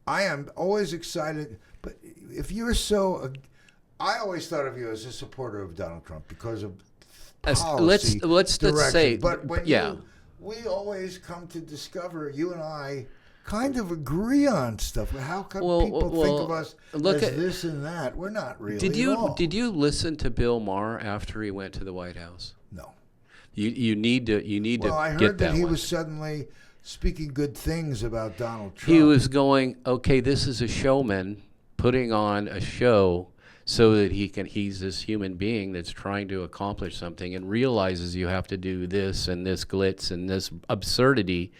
[SPEAKER 1] I am always excited, but if you're so... I always thought of you as a supporter of Donald Trump because of policy,
[SPEAKER 2] let's say,
[SPEAKER 1] but when we always come to discover you and I kind of agree on stuff. How come people think of us as this and that? We're not really.
[SPEAKER 2] Did you listen to Bill Maher after he went to the White House?
[SPEAKER 1] No.
[SPEAKER 2] You need to
[SPEAKER 1] Well, I
[SPEAKER 2] get
[SPEAKER 1] heard that
[SPEAKER 2] that
[SPEAKER 1] he
[SPEAKER 2] one.
[SPEAKER 1] was suddenly speaking good things about Donald Trump.
[SPEAKER 2] He was going, okay, this is a showman putting on a show so that he's this human being that's trying to accomplish something and realizes you have to do this and this glitz and this absurdity.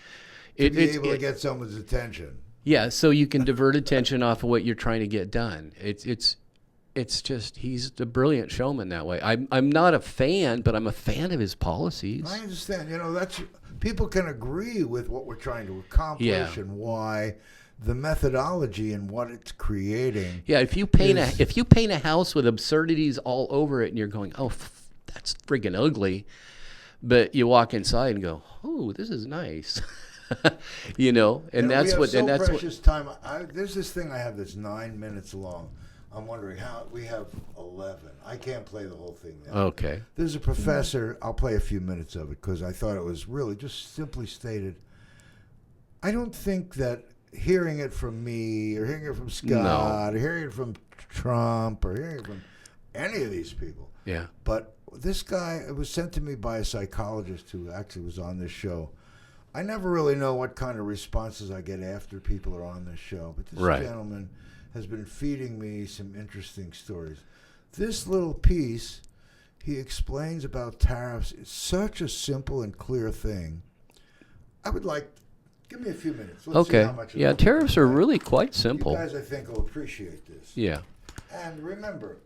[SPEAKER 1] to be able to get someone's attention.
[SPEAKER 2] Yeah, so you can divert attention off of what you're trying to get done. It's just he's a brilliant showman that way. I'm not a fan, but I'm a fan of his policies.
[SPEAKER 1] I understand. That's people can agree with what we're trying to accomplish and why the methodology and what it's creating.
[SPEAKER 2] Yeah, if you paint a house with absurdities all over it, and you're going, oh, that's friggin' ugly, but you walk inside and go, oh, this is nice. That's what. And that's
[SPEAKER 1] precious time. There's this thing I have that's 9 minutes long. I'm wondering how we have 11. I can't play the whole thing now.
[SPEAKER 2] Okay.
[SPEAKER 1] There's a professor. I'll play a few minutes of it because I thought it was really just simply stated. I don't think that hearing it from me or hearing it from Scott or hearing it from Trump or hearing it from any of these people.
[SPEAKER 2] Yeah.
[SPEAKER 1] But this guy, it was sent to me by a psychologist who actually was on this show. I never really know what kind of responses I get after people are on this show, but this gentleman has been feeding me some interesting stories. This little piece, he explains about tariffs. It's such a simple and clear thing. I would like, give me a few minutes. Let's see how much
[SPEAKER 2] tariffs are really quite simple.
[SPEAKER 1] You guys, I think, will appreciate this.
[SPEAKER 2] Yeah.
[SPEAKER 1] And remember,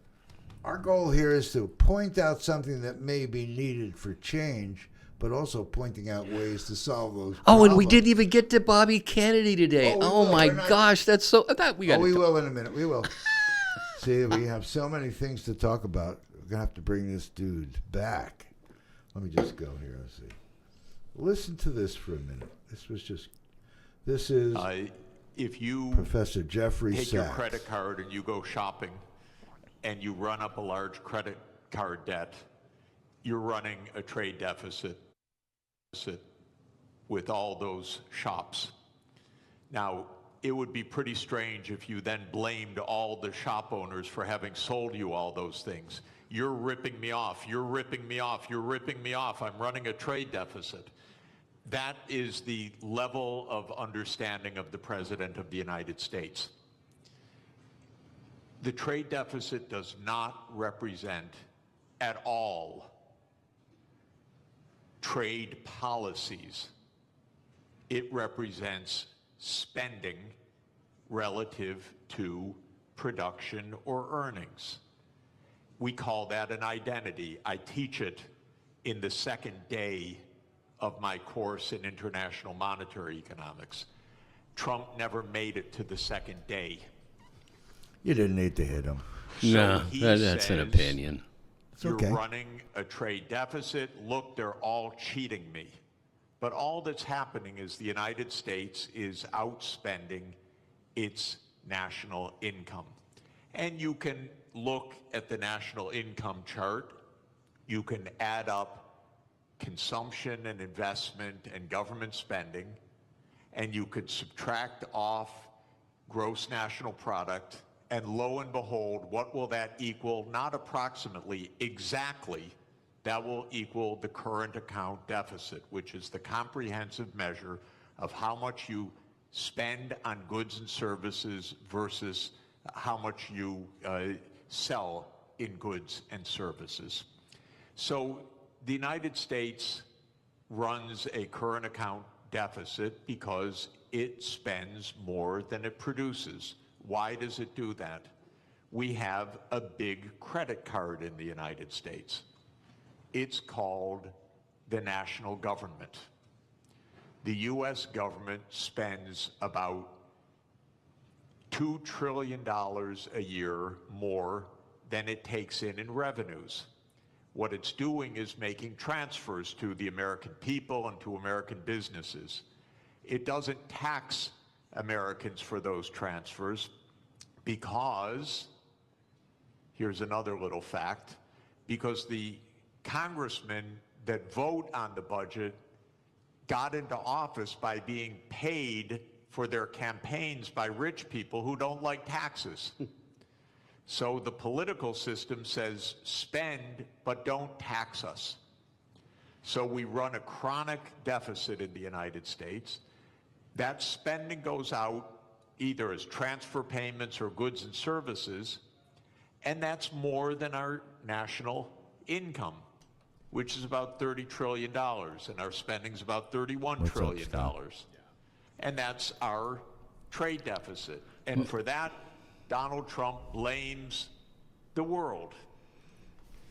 [SPEAKER 1] our goal here is to point out something that may be needed for change, but also pointing out ways to solve those problems.
[SPEAKER 2] Oh, and we didn't even get to Bobby Kennedy today.
[SPEAKER 1] Oh,
[SPEAKER 2] my gosh, that's so. We
[SPEAKER 1] will in a minute. We will. See, we have so many things to talk about. We're gonna have to bring this dude back. Let me just go here. Let's see. Listen to this for a minute. This is
[SPEAKER 3] if you
[SPEAKER 1] Professor Jeffrey
[SPEAKER 3] take
[SPEAKER 1] Sachs.
[SPEAKER 3] your credit card and you go shopping, and you run up a large credit card debt, you're running a trade deficit with all those shops. Now, it would be pretty strange if you then blamed all the shop owners for having sold you all those things. You're ripping me off. You're ripping me off. You're ripping me off. I'm running a trade deficit. That is the level of understanding of the President of the United States. The trade deficit does not represent at all trade policies. It represents spending relative to production or earnings. We call that an identity. I teach it in the second day of my course in international monetary economics. Trump never made it to the second day.
[SPEAKER 1] You didn't need to hit him.
[SPEAKER 2] No, that's an opinion.
[SPEAKER 3] You're running a trade deficit. Look, they're all cheating me. But all that's happening is the United States is outspending its national income. And you can look at the national income chart. You can add up consumption and investment and government spending, and you could subtract off gross national product, and lo and behold, what will that equal? Not approximately, exactly. That will equal the current account deficit, which is the comprehensive measure of how much you spend on goods and services versus how much you sell in goods and services. So the United States runs a current account deficit because it spends more than it produces. Why does it do that? We have a big credit card in the United States. It's called the national government. The U.S. government spends about $2 trillion a year more than it takes in revenues. What it's doing is making transfers to the American people and to American businesses. It doesn't tax Americans for those transfers because, here's another little fact, because the congressmen that vote on the budget got into office by being paid for their campaigns by rich people who don't like taxes. So the political system says spend, but don't tax us. So we run a chronic deficit in the United States. That spending goes out either as transfer payments or goods and services, and that's more than our national income, which is about $30 trillion, and our spending is about $31 trillion. And that's our trade deficit. And for that, Donald Trump blames the world.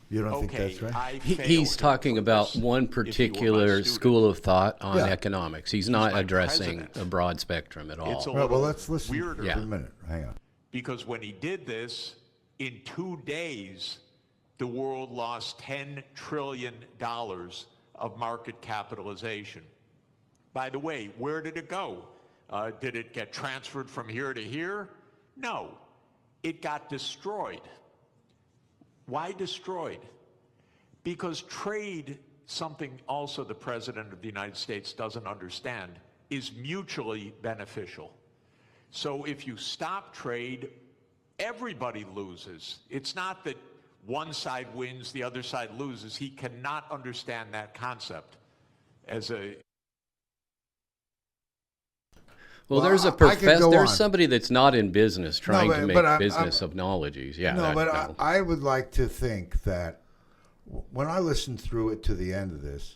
[SPEAKER 1] You don't think that's right?
[SPEAKER 2] He's talking about one particular school of thought on economics. He's not addressing a broad spectrum at all.
[SPEAKER 1] Right, well, let's listen for a minute. Hang on.
[SPEAKER 3] Because when he did this, in 2 days, the world lost $10 trillion of market capitalization. By the way, where did it go? Did it get transferred from here to here? No, it got destroyed. Why destroyed? Because trade, something also the President of the United States doesn't understand, is mutually beneficial. So if you stop trade, everybody loses. It's not that one side wins, the other side loses. He cannot understand that concept as a...
[SPEAKER 2] Well, there's a professor. There's somebody that's not in business trying to make business of knowledge. Yeah.
[SPEAKER 1] No, I would like to think that when I listened through it to the end of this,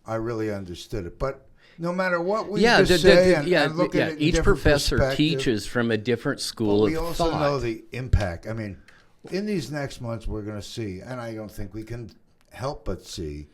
[SPEAKER 1] I really understood it. But no matter what we say and look at it in
[SPEAKER 2] each professor teaches from a different school of thought. We
[SPEAKER 1] also know the impact. I mean, in these next months, we're going to see, and I don't think we can help but see,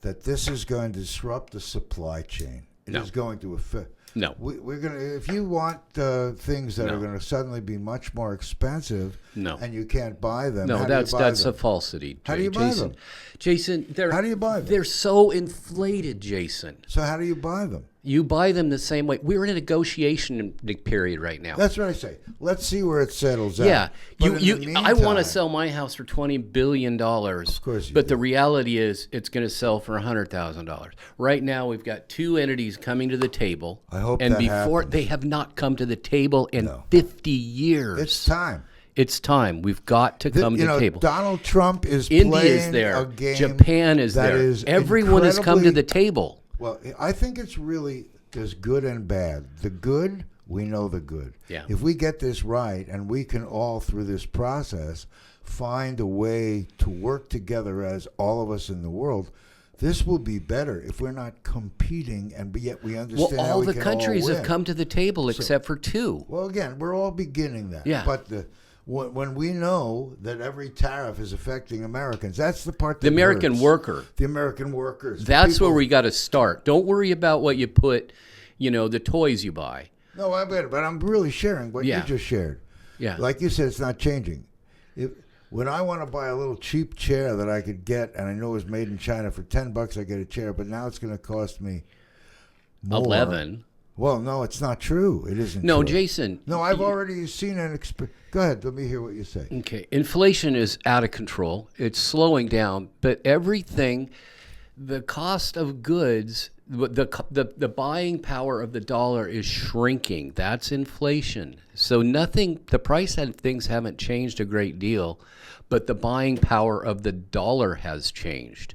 [SPEAKER 1] that this is going to disrupt the supply chain. It is going to affect.
[SPEAKER 2] No,
[SPEAKER 1] we're gonna. If you want things that are going to suddenly be much more expensive, and you can't buy them,
[SPEAKER 2] that's a falsity.
[SPEAKER 1] How do you buy them,
[SPEAKER 2] Jason?
[SPEAKER 1] How do you buy them?
[SPEAKER 2] They're so inflated, Jason.
[SPEAKER 1] So how do you buy them?
[SPEAKER 2] You buy them the same way. We're in a negotiation period right now.
[SPEAKER 1] That's what I say. Let's see where it settles out.
[SPEAKER 2] Yeah, I want to sell my house for $20 billion. Of
[SPEAKER 1] course you
[SPEAKER 2] but
[SPEAKER 1] do.
[SPEAKER 2] the reality is it's going to sell for $100,000. Right now we've got two entities coming to the table.
[SPEAKER 1] I hope
[SPEAKER 2] and
[SPEAKER 1] that
[SPEAKER 2] before
[SPEAKER 1] happens.
[SPEAKER 2] they have not come to the table in 50 years.
[SPEAKER 1] It's time.
[SPEAKER 2] It's time. We've got to come to the table.
[SPEAKER 1] Donald Trump is
[SPEAKER 2] India
[SPEAKER 1] playing
[SPEAKER 2] is there.
[SPEAKER 1] a game.
[SPEAKER 2] Japan is
[SPEAKER 1] that
[SPEAKER 2] there.
[SPEAKER 1] Is
[SPEAKER 2] Everyone has come to the table.
[SPEAKER 1] Well, I think it's really, there's good and bad. The good, we know the good.
[SPEAKER 2] Yeah.
[SPEAKER 1] If we get this right, and we can all, through this process, find a way to work together as all of us in the world, this will be better if we're not competing, and yet we understand
[SPEAKER 2] well,
[SPEAKER 1] how
[SPEAKER 2] all
[SPEAKER 1] we
[SPEAKER 2] the
[SPEAKER 1] can
[SPEAKER 2] countries
[SPEAKER 1] all win.
[SPEAKER 2] have come to the table except for two.
[SPEAKER 1] Well, again, we're all beginning that.
[SPEAKER 2] Yeah.
[SPEAKER 1] But when we know that every tariff is affecting Americans, that's the part that
[SPEAKER 2] The American
[SPEAKER 1] hurts.
[SPEAKER 2] worker.
[SPEAKER 1] The American workers.
[SPEAKER 2] That's where we got to start. Don't worry about what you put, the toys you buy.
[SPEAKER 1] No, I get it, but I'm really sharing what you just shared.
[SPEAKER 2] Yeah.
[SPEAKER 1] Like you said, it's not changing. When I want to buy a little cheap chair that I could get, and I know it was made in China for $10, I get a chair, but now it's going to cost me more.
[SPEAKER 2] 11.
[SPEAKER 1] Well, no, it's not true. It isn't.
[SPEAKER 2] No,
[SPEAKER 1] true.
[SPEAKER 2] Jason.
[SPEAKER 1] No, I've already seen an experience. Go ahead. Let me hear what you say.
[SPEAKER 2] Okay. Inflation is out of control. It's slowing down, but everything, the cost of goods, the buying power of the dollar is shrinking. That's inflation. So the price of things haven't changed a great deal, but the buying power of the dollar has changed.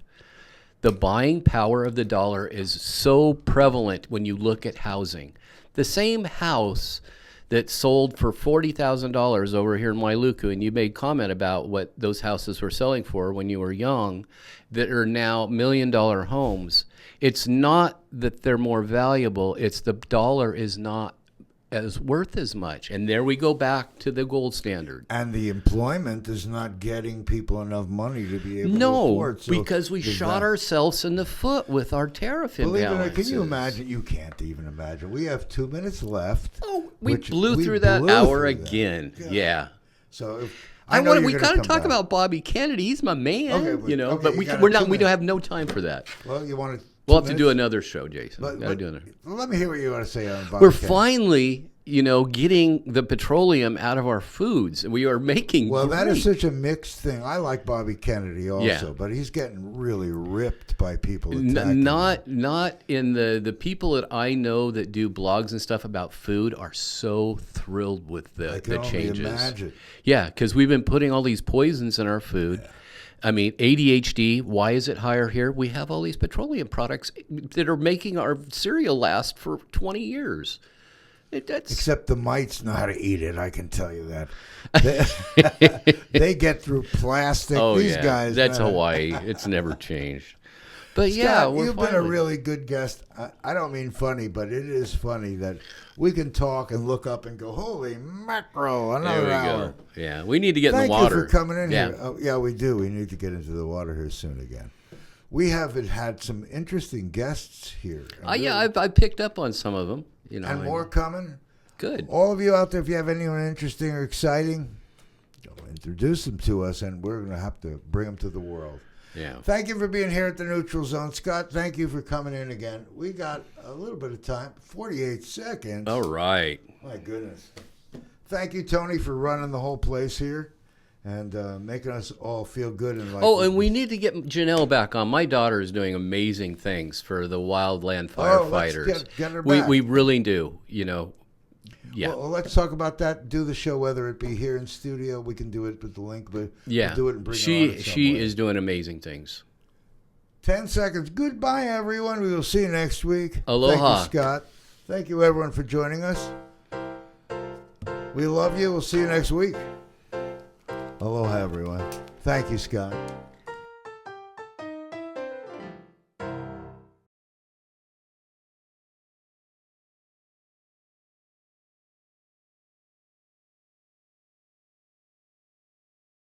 [SPEAKER 2] The buying power of the dollar is so prevalent when you look at housing. The same house that sold for $40,000 over here in Wailuku, and you made comment about what those houses were selling for when you were young, that are now $1 million homes. It's not that they're more valuable, it's the dollar is not as worth as much. And there we go back to the gold standard.
[SPEAKER 1] And the employment is not getting people enough money to be able to afford.
[SPEAKER 2] No, because we shot ourselves in the foot with our tariff imbalances.
[SPEAKER 1] Can you imagine? You can't even imagine. We have 2 minutes left.
[SPEAKER 2] Oh, we blew through that hour again. Yeah.
[SPEAKER 1] So
[SPEAKER 2] we got to talk about Bobby Kennedy. He's my man.
[SPEAKER 1] Okay,
[SPEAKER 2] but we don't have no time for that.
[SPEAKER 1] Well, you want to.
[SPEAKER 2] We'll have to do another show, Jason.
[SPEAKER 1] Let me hear what you want to say on Bobby
[SPEAKER 2] We're
[SPEAKER 1] Kennedy.
[SPEAKER 2] Finally, getting the petroleum out of our foods. We are making
[SPEAKER 1] that is such a mixed thing. I like Bobby Kennedy also, but he's getting really ripped by people attacking
[SPEAKER 2] Not in the people that I know that do blogs and stuff about food are so thrilled with the changes.
[SPEAKER 1] Only imagine.
[SPEAKER 2] Yeah, because we've been putting all these poisons in our food. I mean, ADHD, why is it higher here? We have all these petroleum products that are making our cereal last for 20 years.
[SPEAKER 1] Except the mites know how to eat it, I can tell you that. They get through plastic.
[SPEAKER 2] Oh,
[SPEAKER 1] These
[SPEAKER 2] yeah.
[SPEAKER 1] guys.
[SPEAKER 2] That's Hawaii. It's never changed. But
[SPEAKER 1] Scott,
[SPEAKER 2] yeah,
[SPEAKER 1] you've been a really good guest. I don't mean funny, but it is funny that we can talk and look up and go, holy mackerel, another hour.
[SPEAKER 2] Go. Yeah, we need to get in
[SPEAKER 1] Thank
[SPEAKER 2] the water.
[SPEAKER 1] you for coming in here. Oh, yeah, we do. We need to get into the water here soon again. We have had some interesting guests here.
[SPEAKER 2] Yeah, I picked up on some of them. You know,
[SPEAKER 1] and more coming.
[SPEAKER 2] Good.
[SPEAKER 1] All of you out there, if you have anyone interesting or exciting, introduce them to us, and we're going to have to bring them to the world.
[SPEAKER 2] Yeah.
[SPEAKER 1] Thank you for being here at the Neutral Zone. Scott, thank you for coming in again. We got a little bit of time, 48 seconds.
[SPEAKER 2] All right.
[SPEAKER 1] My goodness. Thank you, Tony, for running the whole place here and making us all feel good.
[SPEAKER 2] And we need to get Janelle back on. My daughter is doing amazing things for the wildland firefighters.
[SPEAKER 1] Let's get her back.
[SPEAKER 2] We really do, you know. Yeah.
[SPEAKER 1] Well, let's talk about that. Do the show, whether it be here in studio. We can do it with the link, but
[SPEAKER 2] yeah,
[SPEAKER 1] we'll do it and bring
[SPEAKER 2] she
[SPEAKER 1] her on
[SPEAKER 2] is doing amazing things.
[SPEAKER 1] 10 seconds. Goodbye, everyone. We will see you next week.
[SPEAKER 2] Aloha.
[SPEAKER 1] Thank you, Scott. Thank you, everyone, for joining us. We love you. We'll see you next week. Aloha, everyone. Thank you, Scott.